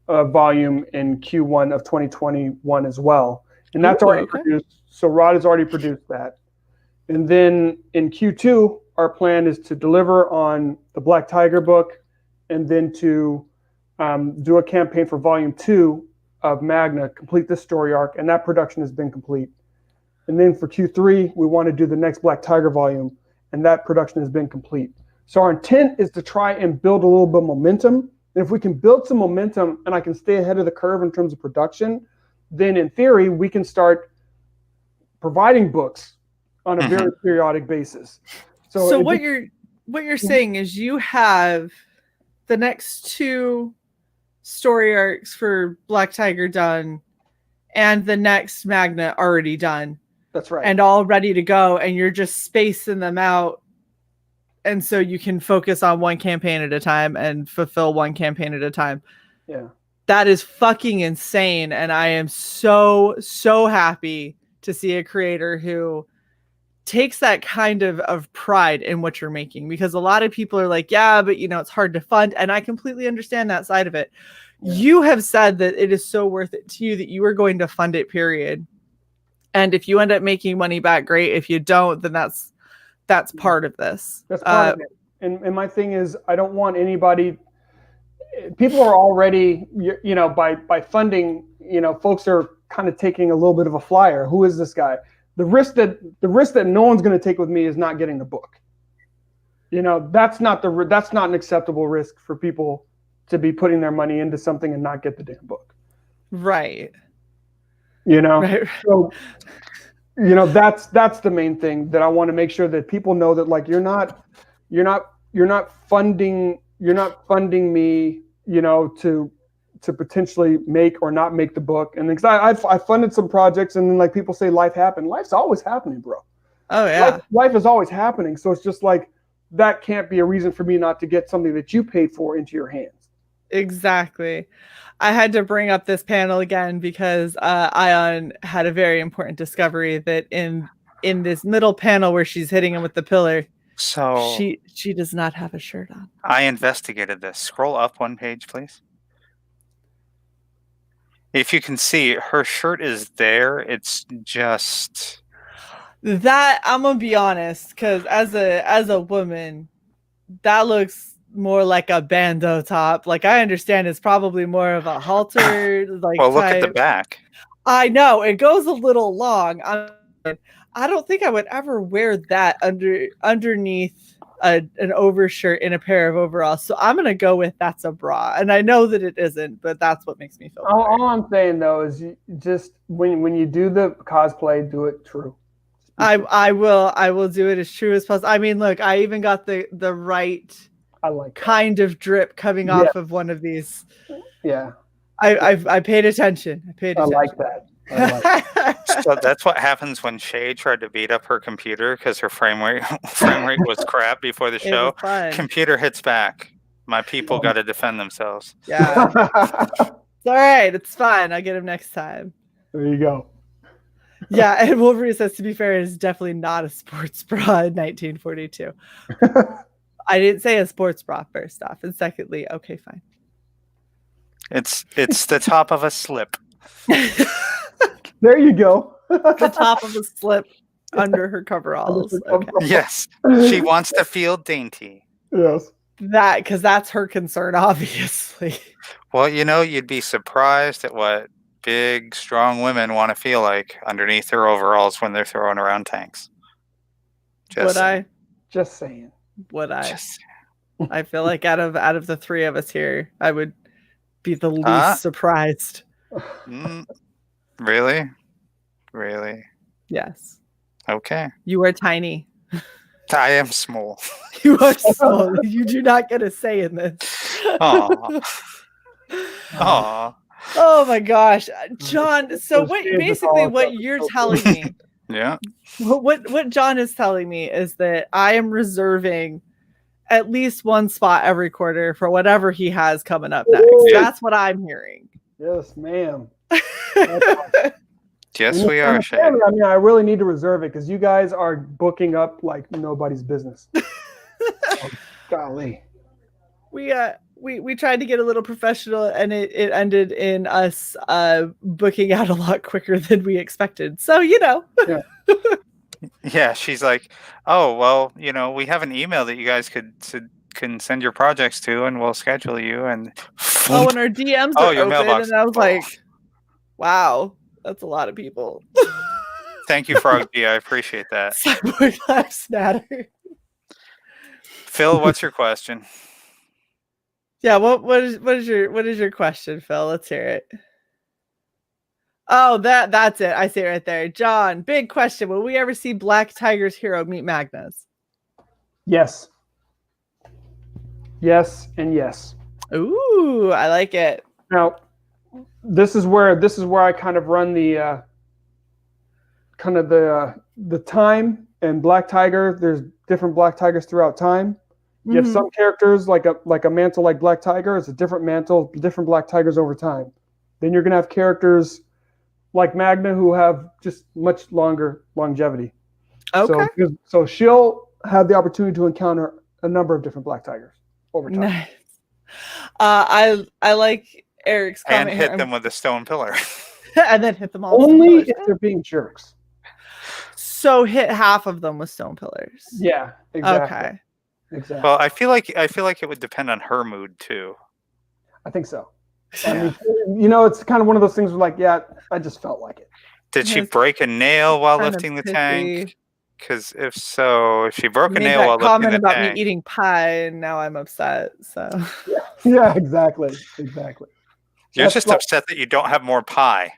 volume in Q1 of 2021 as well. And that's already produced. So Rod has already produced that. And then in Q2, our plan is to deliver on the Black Tiger book and then to do a campaign for volume 2 of Magna, complete this story arc, and that production has been complete. And then for Q3, we want to do the next Black Tiger volume, and that production has been complete. So our intent is to try and build a little bit of momentum. And if we can build some momentum and I can stay ahead of the curve in terms of production, then in theory, we can start providing books on a very periodic basis. So what you're saying is you have the next 2 story arcs for Black Tiger done and the next Magna already done. That's right. And all ready to go, and you're just spacing them out. And so you can focus on one campaign at a time and fulfill one campaign at a time. Yeah. That is fucking insane. And I am so, so happy to see a creator who takes that kind of pride in what you're making, because a lot of people are like, yeah, but it's hard to fund. And I completely understand that side of it. Yeah. You have said that it is so worth it to you that you are going to fund it, period. And if you end up making money back, great. If you don't, then that's part of this. That's part of it. And my thing is, I don't want anybody. People are already, by funding, folks are kind of taking a little bit of a flyer. Who is this guy? The risk that no one's going to take with me is not getting the book. That's not an acceptable risk for people to be putting their money into something and not get the damn book. Right. Right. So, that's the main thing that I want to make sure that people know, that like you're not funding me, to potentially make or not make the book. And because I funded some projects, and then like people say life happened. Life's always happening, bro. Oh yeah. Life is always happening. So it's just like that can't be a reason for me not to get something that you paid for into your hands. Exactly. I had to bring up this panel again because Ion had a very important discovery that in this middle panel where she's hitting him with the pillar, so she does not have a shirt on. I investigated this. Scroll up one page, please. If you can see, her shirt is there. It's just that, I'm gonna be honest, because as a woman, that looks more like a bandeau top. Like, I understand it's probably more of a halter. Like, well, look at the back. I know it goes a little long. I don't think I would ever wear that underneath an overshirt in a pair of overalls. So I'm gonna go with that's a bra, and I know that it isn't, but that's what makes me feel. All I'm saying though is, you just when you do the cosplay, do it true. I will do it as true as possible. I mean, look, I even got the right. I like kind of drip coming off of one of these. Yeah. I paid attention. I like that. So that's what happens when Shae tried to beat up her computer because her frame rate was crap before the show. Computer hits back. My people got to defend themselves. Yeah. It's all right. It's fine. I'll get him next time. There you go. Yeah, and Wolverine says, to be fair, is definitely not a sports bra in 1942. I didn't say a sports bra first off, and secondly, okay, fine. It's the top of a slip. There you go. The top of a slip under her coveralls. Okay. Yes, she wants to feel dainty. Yes. Because that's her concern, obviously. Well, you'd be surprised at what big, strong women want to feel like underneath their overalls when they're throwing around tanks. Would I? Just saying. Would I? I feel like out of the three of us here, I would be the least surprised. Really? Really? Yes. Okay. You are tiny. I am small. You are small. You do not get a say in this. Aww. Aww. Oh my gosh, John. So what you're telling me? Yeah. What John is telling me is that I am reserving at least one spot every quarter for whatever he has coming up next. Yeah. That's what I'm hearing. Yes, ma'am. Yes, we are, Shae. I mean, I really need to reserve it because you guys are booking up like nobody's business. Oh, golly. We tried to get a little professional, and it ended in us booking out a lot quicker than we expected. So, Yeah. Yeah, she's like, oh, well, we have an email that you guys can send your projects to, and we'll schedule you. And and our DMs are your open, mailbox. And I was like, wow, that's a lot of people. Thank you, Frog D. I appreciate that. CY.borg Life Snatter. Phil, what's your question? Yeah, what is your question, Phil? Let's hear it. Oh, that's it. I see it right there. John, big question. Will we ever see Black Tiger's hero meet Magna's? Yes. Yes and yes. Ooh, I like it. Now, this is where I kind of run the time and Black Tiger. There's different Black Tigers throughout time. You have some characters like a mantle like Black Tiger. It's a different mantle, different Black Tigers over time. Then you're gonna have characters like Magna who have just much longer longevity. Okay. So she'll have the opportunity to encounter a number of different Black Tigers over time. Nice. I like Eric's comment and hit them with a stone pillar. And then hit them all. Only if they're being jerks. So hit half of them with stone pillars. Yeah, exactly. Okay. Exactly. Well, I feel like it would depend on her mood too. I think so. Yeah. I mean, it's kind of one of those things where like, yeah, I just felt like it. Did she break a nail while lifting the tank? Because if she broke a nail while lifting the tank. Comment about me eating pie, and now I'm upset. So. Yeah, exactly. You're just upset that you don't have more pie.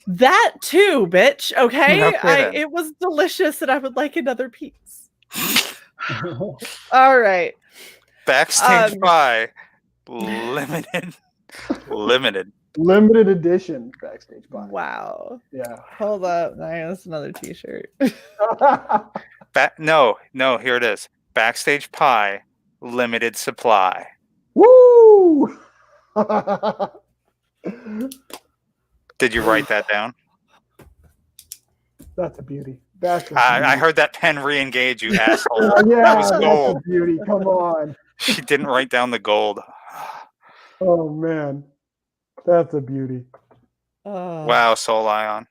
That too, bitch. Okay, No kidding. it was delicious, and I would like another piece. All right. Backstage pie, limited edition backstage pie. Wow. Yeah. Hold up. That's another T-shirt. No, here it is. Backstage pie, limited supply. Woo! Did you write that down? That's a beauty. That's a beauty. I heard that pen re-engage, you asshole. Yeah, that was gold. That's a beauty. Come on. She didn't write down the gold. Oh man, that's a beauty. Wow, Soul Ion.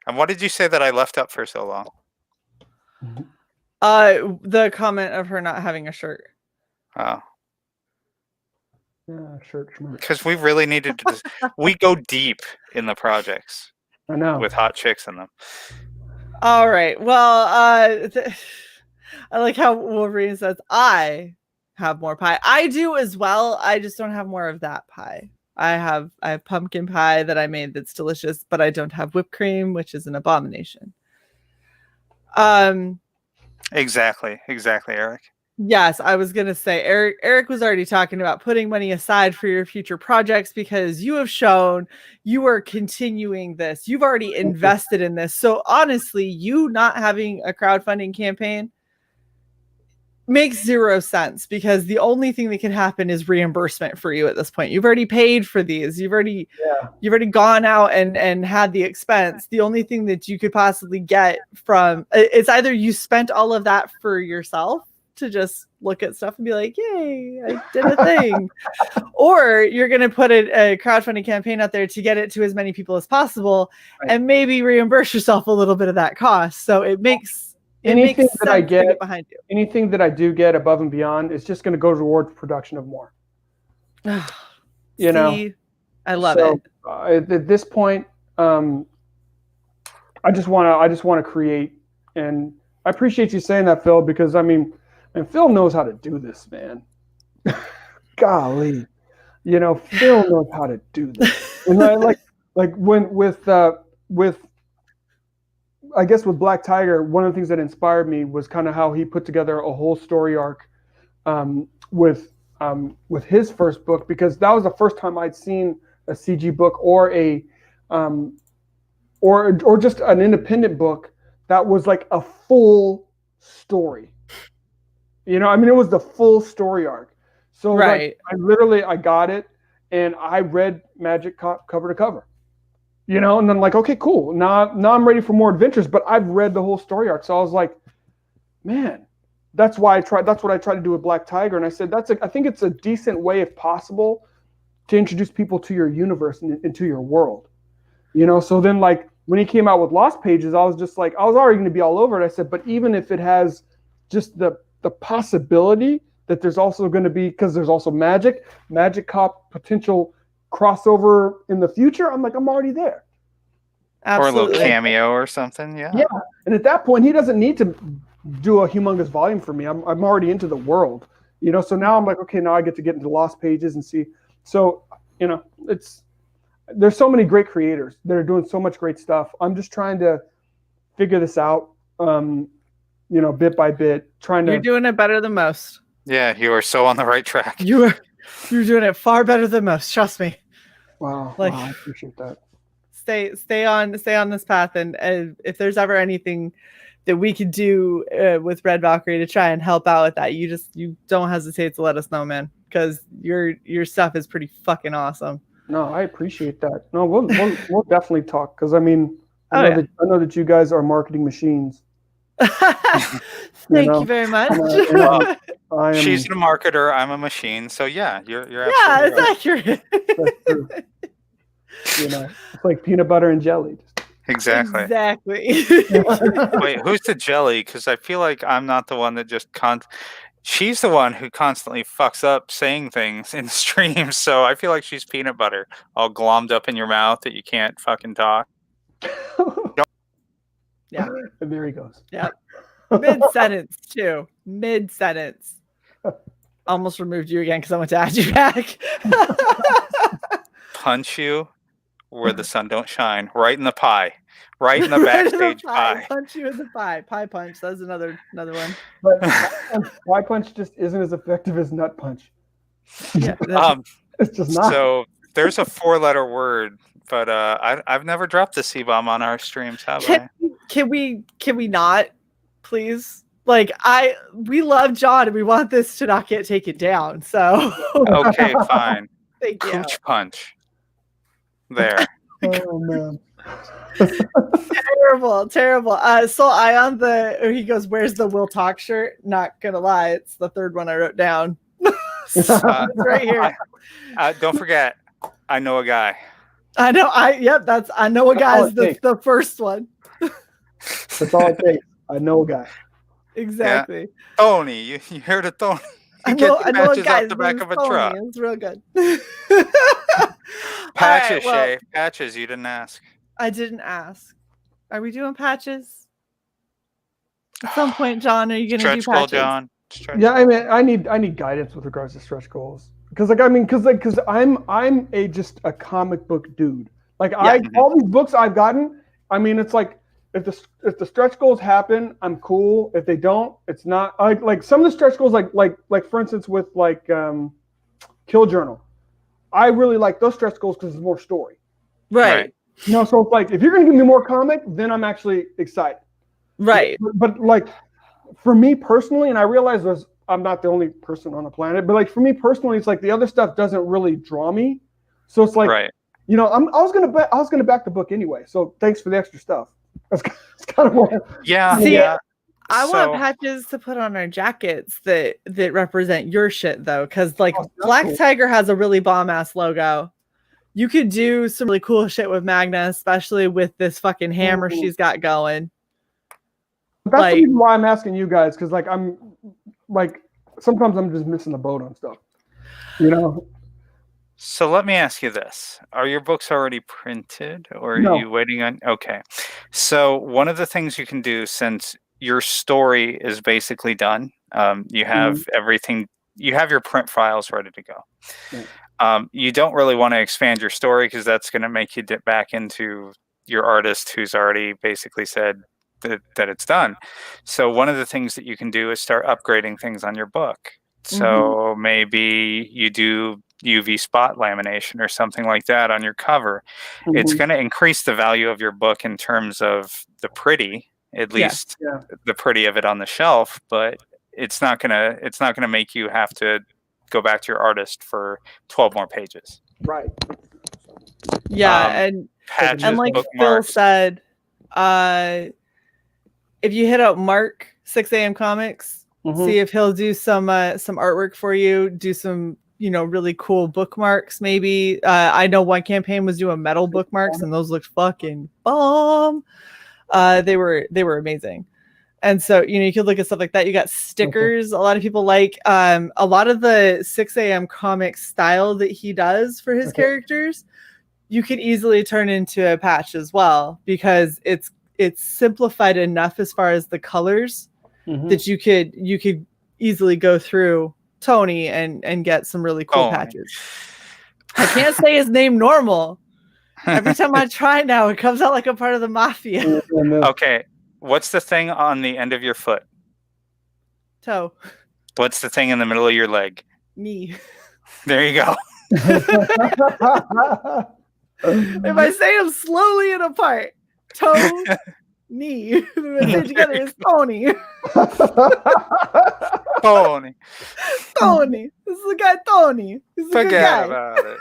And what did you say that I left up for so long? The comment of her not having a shirt. Oh. Yeah, shirt. Because we really needed to. We go deep in the projects. I know. With hot chicks in them. All right. Well, I like how Wolverine says, I have more pie. I do as well. I just don't have more of that pie. I have pumpkin pie that I made that's delicious, but I don't have whipped cream, which is an abomination. Exactly, Eric. Yes, I was going to say, Eric was already talking about putting money aside for your future projects because you have shown you are continuing this. You've already invested in this. So honestly, you not having a crowdfunding campaign makes zero sense because the only thing that can happen is reimbursement for you at this point. You've already paid for these. You've already gone out and had the expense. The only thing that you could possibly get from it's either you spent all of that for yourself to just look at stuff and be like, yay, I did a thing. Or you're going to put a crowdfunding campaign out there to get it to as many people as possible, and maybe reimburse yourself a little bit of that cost. So it makes anything that I get behind you. Anything that I do get above and beyond is just going to go towards production of more. You know, I love it. At this point, I just want to create, and I appreciate you saying that, Phil, because I mean, and Phil knows how to do this, man. Golly, you know, Phil knows how to do this. And like when with I guess with Black Tiger, one of the things that inspired me was kind of how he put together a whole story arc with his first book, because that was the first time I'd seen a CG book or or just an independent book that was like a full story. You know, I mean, it was the full story arc. So like, I got it and I read Magic cover to cover. You know, and then like, okay, cool. Now I'm ready for more adventures, but I've read the whole story arc. So I was like, man, that's what I tried to do with Black Tiger. And I said, I think it's a decent way, if possible, to introduce people to your universe and into your world. You know, so then like when he came out with Lost Pages, I was just like, I was already going to be all over it. I said, but even if it has just the possibility that there's also going to be, because there's also Magic Cop potential crossover in the future, I'm like, I'm already there. Absolutely. Or a little cameo or something. Yeah. And at that point, he doesn't need to do a humongous volume for me. I'm already into the world, you know. So now I'm like, okay, now I get into Lost Pages and see. So, you know, there's so many great creators that are doing so much great stuff. I'm just trying to figure this out, you know, bit by bit. You're doing it better than most. Yeah, you are so on the right track. You're doing it far better than most. Trust me. Wow. I appreciate that. Stay on this path, and if there's ever anything that we could do with Red Valkyrie to try and help out with that, you don't hesitate to let us know, man, because your stuff is pretty fucking awesome. No, I appreciate that. No, we'll definitely talk, because I mean, I know that you guys are marketing machines. Thank you very much. She's a marketer. I'm a machine. So yeah, you're absolutely right. Accurate. That's true. You know, it's like peanut butter and jelly. Exactly. Wait, who's the jelly? Because I feel like I'm not the one that just she's the one who constantly fucks up saying things in streams. So I feel like she's peanut butter, all glommed up in your mouth that you can't fucking talk. Yeah. And there he goes. Yeah. Mid-sentence too. Mid-sentence. Almost removed you again because I want to add you back. Punch you where the sun don't shine. Right in the pie. Right in the backstage pie. Punch you in the pie. Pie punch. That's another one. But pie punch just isn't as effective as nut punch. Yeah. It's just not. So there's a 4-letter word, but I've never dropped the C-bomb on our streams, have I? Can we not, please? Like, we love John and we want this to not get taken down. So okay, fine. Thank you. Cooch punch. There. Oh man. Terrible. So he goes, "Where's the Will Talk shirt?" Not gonna lie, it's the third one I wrote down. It's right here. Don't forget, I know a guy. I know. I know a guy is the first one. That's all it takes. I know a guy. Exactly. Yeah. Tony, you heard of Tony? I know a guy. Off the back of a truck. It's real good. Patches, Shae. Patches, you didn't ask. I didn't ask. Are we doing patches? At some point, John, are you going to do patches? John. Yeah, I mean, I need guidance with regards to stretch goals, because I'm just a comic book dude. Like all these books I've gotten, I mean, it's like if the stretch goals happen, I'm cool. If they don't, it's not. Like some of the stretch goals, like for instance with Kill Journal, I really like those stretch goals because it's more story. Right. You know, so it's like if you're going to give me more comic, then I'm actually excited. Right. But like for me personally, and I realize I'm not the only person on the planet, but like for me personally, it's like the other stuff doesn't really draw me. So it's like, you know, I was gonna back the book anyway. So thanks for the extra stuff. That's kind of what. Yeah. I want patches to put on our jackets that represent your shit though, because like Black Tiger has a really bomb ass logo. You could do some really cool shit with Magna, especially with this fucking hammer she's got going. That's the reason why I'm asking you guys, because like I'm like sometimes I'm just missing the boat on stuff, you know. So let me ask you this: are your books already printed, or are you waiting on? Okay, so one of the things you can do, since your story is basically done, you have everything. You have your print files ready to go. You don't really want to expand your story because that's going to make you dip back into your artist who's already basically said that it's done. So one of the things that you can do is start upgrading things on your book. So maybe you do UV spot lamination or something like that on your cover. It's going to increase the value of your book in terms of the pretty, at least the pretty of it on the shelf, but it's not going to make you have to go back to your artist for 12 more pages. Right. Yeah, and like Phil said, if you hit up Mark 6 a.m. Comics, see if he'll do some artwork for you, do some really cool bookmarks. Maybe I know one campaign was doing metal bookmarks, and those looked fucking bomb. They were amazing. And so, you could look at stuff like that. You got stickers. A lot of people like a lot of the 6 a.m. comic style that he does for his characters. You could easily turn into a patch as well, because it's simplified enough as far as the colors that you could easily go through Tony and get some really cool patches. I can't say his name normal. Every time I try now, it comes out like a part of the mafia. Okay. What's the thing on the end of your foot? Toe. What's the thing in the middle of your leg? Knee. There you go. If I say them slowly and apart, toe, knee. Together is Tony. Tony. Tony. This is the guy Tony. He's a good guy. About it.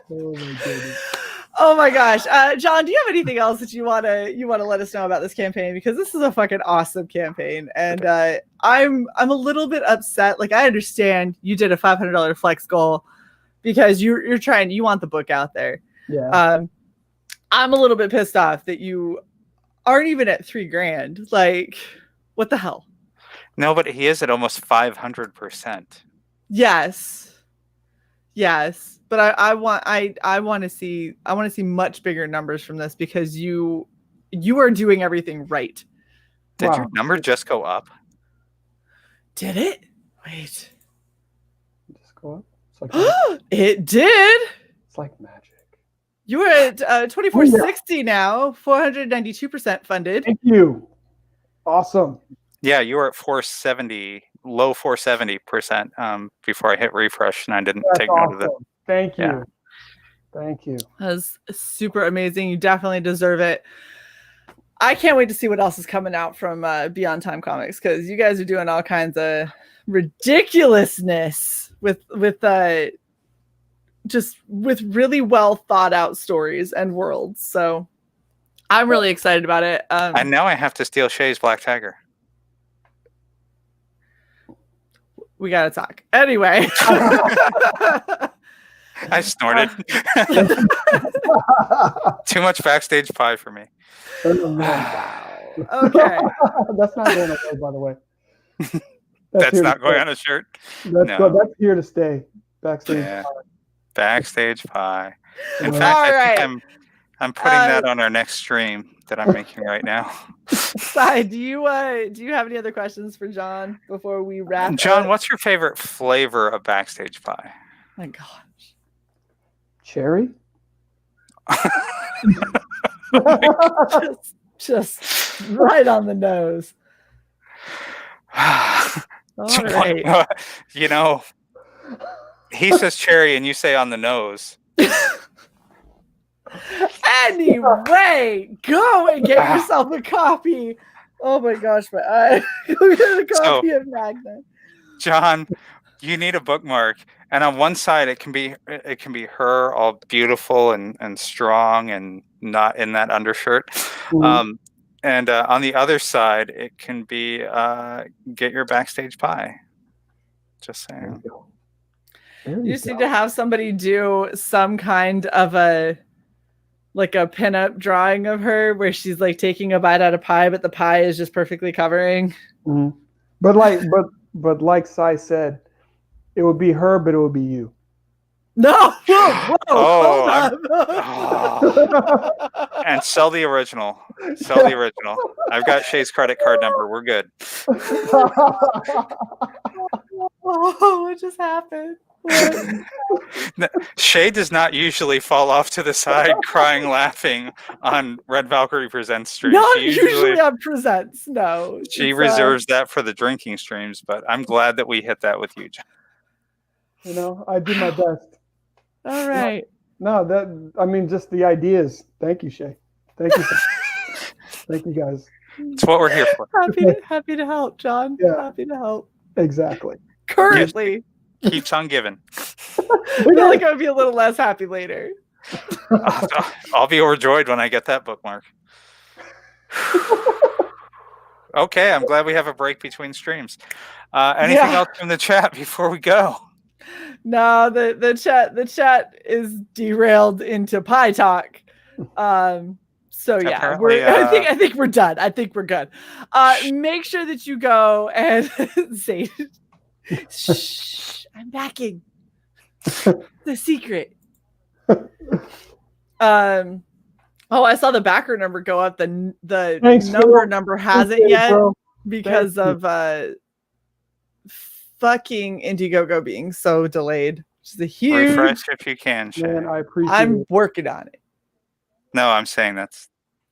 Oh my goodness. Oh my gosh, John, do you have anything else that you wanna let us know about this campaign? Because this is a fucking awesome campaign, and I'm a little bit upset. Like, I understand you did a $500 flex goal because you want the book out there. Yeah. I'm a little bit pissed off that you aren't even at $3,000. Like, what the hell? No, but he is at almost 500%. Yes. But I want to see much bigger numbers from this, because you are doing everything right. Did your number just go up? Did it? Wait. Just go up. It's like it did. It's like magic. You were at 2460 now, 492% funded. Thank you. Awesome. Yeah, you were at 470, low 470% before I hit refresh, and I didn't take note of it. Thank you. Yeah. Thank you. That was super amazing. You definitely deserve it. I can't wait to see what else is coming out from Beyond Time Comics, because you guys are doing all kinds of ridiculousness with really well thought out stories and worlds. So I'm really excited about it. And now I have to steal Shae's Black Tiger. We gotta talk anyway. I snorted. Too much backstage pie for me. Okay. That's not going away, by the way. That's not going on a shirt. That's here to stay. Backstage pie. Backstage pie. In fact, I think I'm putting that on our next stream that I'm making right now. Sai, do you have any other questions for John before we wrap? John, what's your favorite flavor of backstage pie? My gosh. Cherry? just right on the nose. All right. He says cherry and you say on the nose. Anyway, go and get yourself a copy. Oh my gosh, go get a copy of Magna. John, you need a bookmark. And on one side, it can be her all beautiful and strong and not in that undershirt. And on the other side, it can be get your backstage pie. Just There you saying. go. There You you just go. need to have somebody do some kind of a pinup drawing of her where she's like taking a bite out of pie, but the pie is just perfectly covering. Mhm. But like Sai said, it would be her, but it would be you. No, whoa, Oh, hold up. And sell the original. Sell the original. I've got Shae's credit card number. We're good. Oh, what just happened? What? Shae does not usually fall off to the side crying, laughing on Red Valkyrie Presents stream. Not usually on Presents, no. She reserves that for the drinking streams, but I'm glad that we hit that with you, John. You know, I do my best. All right. No, I mean, just the ideas. Thank you, Shae. Thank you. Thank you, guys. It's what we're here for. Happy to help, John. Yeah. Happy to help. Exactly. Currently. Keeps on giving. I feel like I would be a little less happy later. I'll be overjoyed when I get that bookmark. Okay, I'm glad we have a break between streams. Anything else from the chat before we go? No, the chat is derailed into pie talk. So yeah, I think we're done. I think we're good. Make sure that you go and say, "Shh, I'm backing." The secret. Oh, I saw the backer number go up. The number hasn't yet because of fucking Indiegogo being so delayed. Which is a huge refresh if you can, Shae. Man, I appreciate I'm working on it. No, I'm saying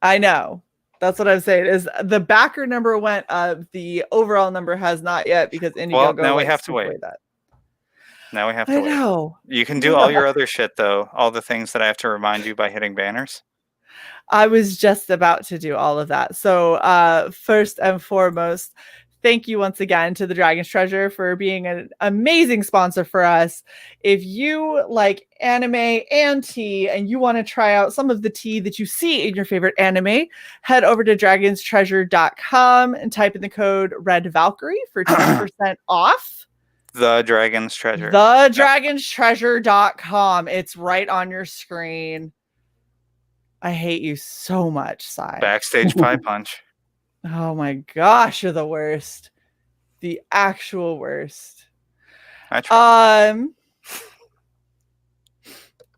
I know. That's what I'm saying. Is the backer number went up, the overall number has not yet because Indiegogo. Well, now we have to wait. Now we have to wait. Know. You can do all your other shit though. All the things that I have to remind you by hitting banners. I was just about to do all of that. So first and foremost, thank you once again to the Dragon's Treasure for being an amazing sponsor for us. If you like anime and tea and you want to try out some of the tea that you see in your favorite anime, head over to dragonstreasure.com and type in the code Red Valkyrie for 10% off. The Dragon's Treasure. The dragonstreasure.com. It's right on your screen. I hate you so much, Sai. Backstage pie punch. Oh my gosh, you're the worst. The actual worst. I try.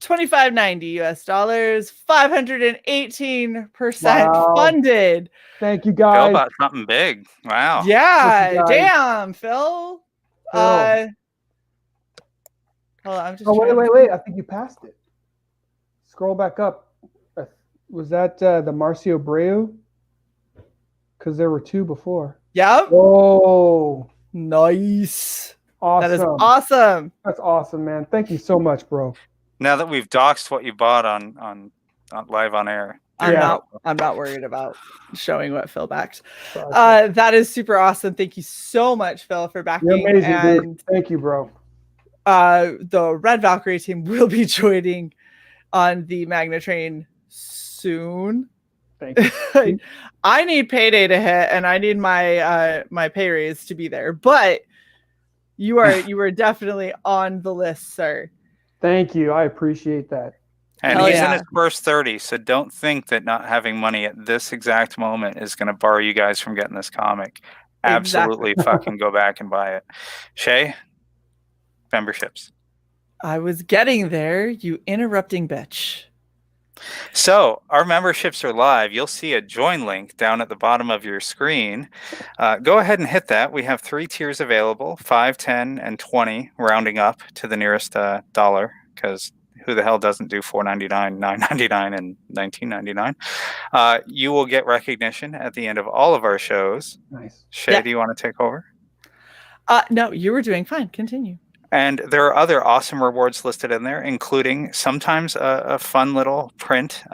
$25.90 US, 518% funded. Thank you, guys. Phil bought something big. Wow. Yeah, damn, Phil. Hold on, I'm just wait. I think you passed it. Scroll back up. Was that the Marcio Breu? Because there were two before. Yep. Oh, nice. Awesome. That is awesome. That's awesome, man. Thank you so much, bro. Now that we've doxed what you bought on live on air. I'm not worried about showing what Phil backed. That is super awesome. Thank you so much, Phil, for backing. You're amazing, dude. Thank you, bro. The Red Valkyrie team will be joining on the Magna train soon. Thank you. I need payday to hit, and I need my my pay raise to be there. But you are definitely on the list, sir. Thank you. I appreciate that. And he's in his first 30, so don't think that not having money at this exact moment is going to bar you guys from getting this comic. Absolutely fucking go back and buy it. Shae, memberships. I was getting there, you interrupting bitch. So our memberships are live. You'll see a join link down at the bottom of your screen. Go ahead and hit that. We have 3 tiers available, 5, 10, and 20, rounding up to the nearest dollar, because who the hell doesn't do $4.99, $9.99, and $19.99? You will get recognition at the end of all of our shows. Nice. Shae, do you want to take over? No, you were doing fine. Continue. And there are other awesome rewards listed in there, including sometimes a fun little print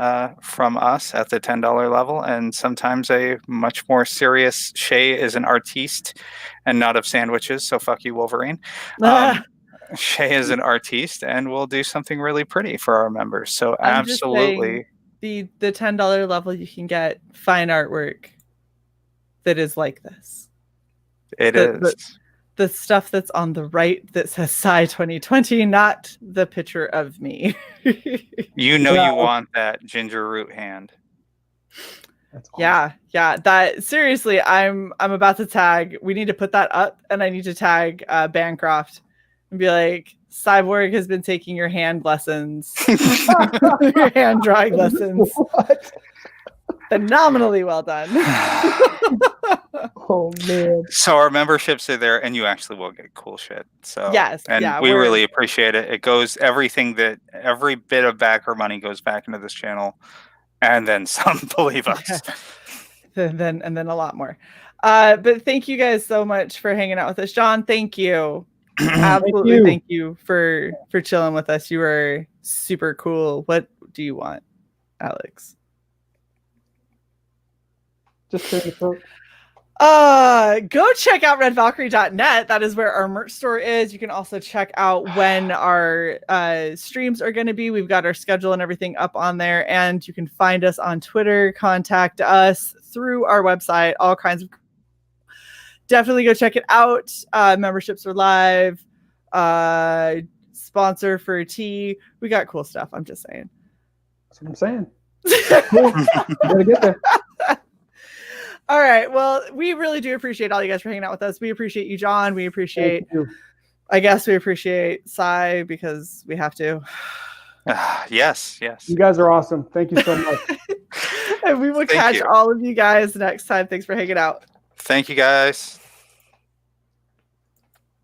from us at the $10 level, and sometimes a much more serious Shae is an artiste and not of sandwiches, so fuck you, Wolverine. Shae is an artiste, and we'll do something really pretty for our members. So absolutely. the $10 level, you can get fine artwork that is like this. The stuff that's on the right that says CY 2020, not the picture of me. You want that ginger root hand. That's awesome. Yeah. That seriously, I'm about to tag. We need to put that up, and I need to tag Bancroft and be like, CY.borg has been taking your hand lessons, your hand drawing lessons. What? Phenomenally well done. Oh man! So our memberships are there, and you actually will get cool shit. So yes, we really appreciate it. It goes every bit of backer money goes back into this channel, and then some. Believe us. and then a lot more. But thank you guys so much for hanging out with us, John. Thank you. Absolutely, thank you for chilling with us. You were super cool. What do you want, Alex? Just turn the phone. Go check out redvalkyrie.net. That is where our merch store is. You can also check out when our streams are going to be. We've got our schedule and everything up on there, and you can find us on Twitter, contact us through our website, all kinds of. Definitely go check it out. Memberships are live. Sponsor for tea. We got cool stuff. I'm just saying. That's what I'm saying. Cool. Gotta get there. All right. Well, we really do appreciate all you guys for hanging out with us. We appreciate you, John. We appreciate, I guess we appreciate CY because we have to. Yes. You guys are awesome. Thank you so much. And we will catch all of you guys next time. Thanks for hanging out. Thank you, guys.